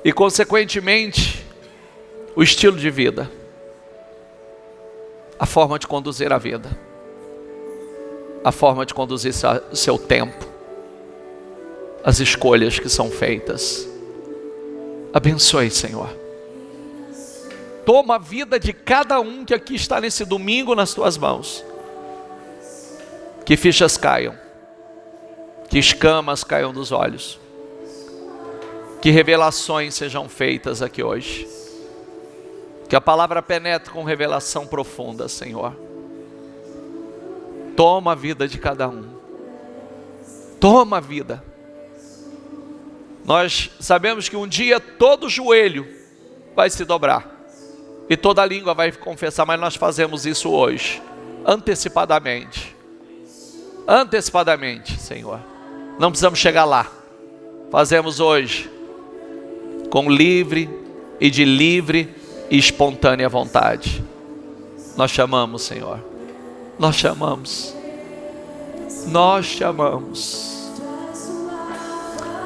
e consequentemente o estilo de vida, a forma de conduzir a vida, a forma de conduzir seu tempo, as escolhas que são feitas. Abençoe, Senhor. Toma a vida de cada um que aqui está nesse domingo nas tuas mãos. Que fichas caiam, que escamas caiam dos olhos, que revelações sejam feitas aqui hoje, que a palavra penetre com revelação profunda, Senhor. Toma a vida de cada um, toma a vida. Nós sabemos que um dia todo joelho vai se dobrar e toda língua vai confessar, mas nós fazemos isso hoje, antecipadamente, Senhor. Não precisamos chegar lá, fazemos hoje, com livre e de livre e espontânea vontade. Nós chamamos, Senhor, nós chamamos.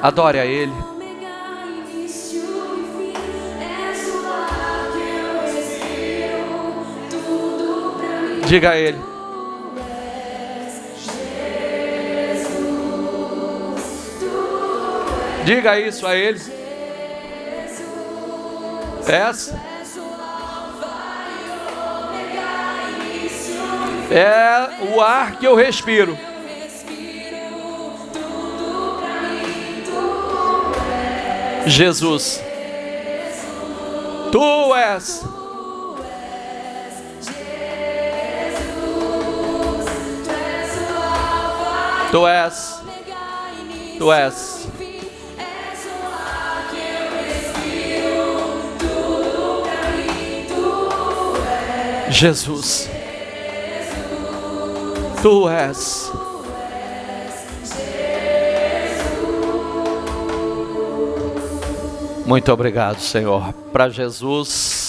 Adore a Ele. Diga a Ele. Diga isso a Ele. É o ar que eu respiro. Jesus, Tu és. Tu és. Tu és. Jesus, Tu és. Muito obrigado, Senhor. Para Jesus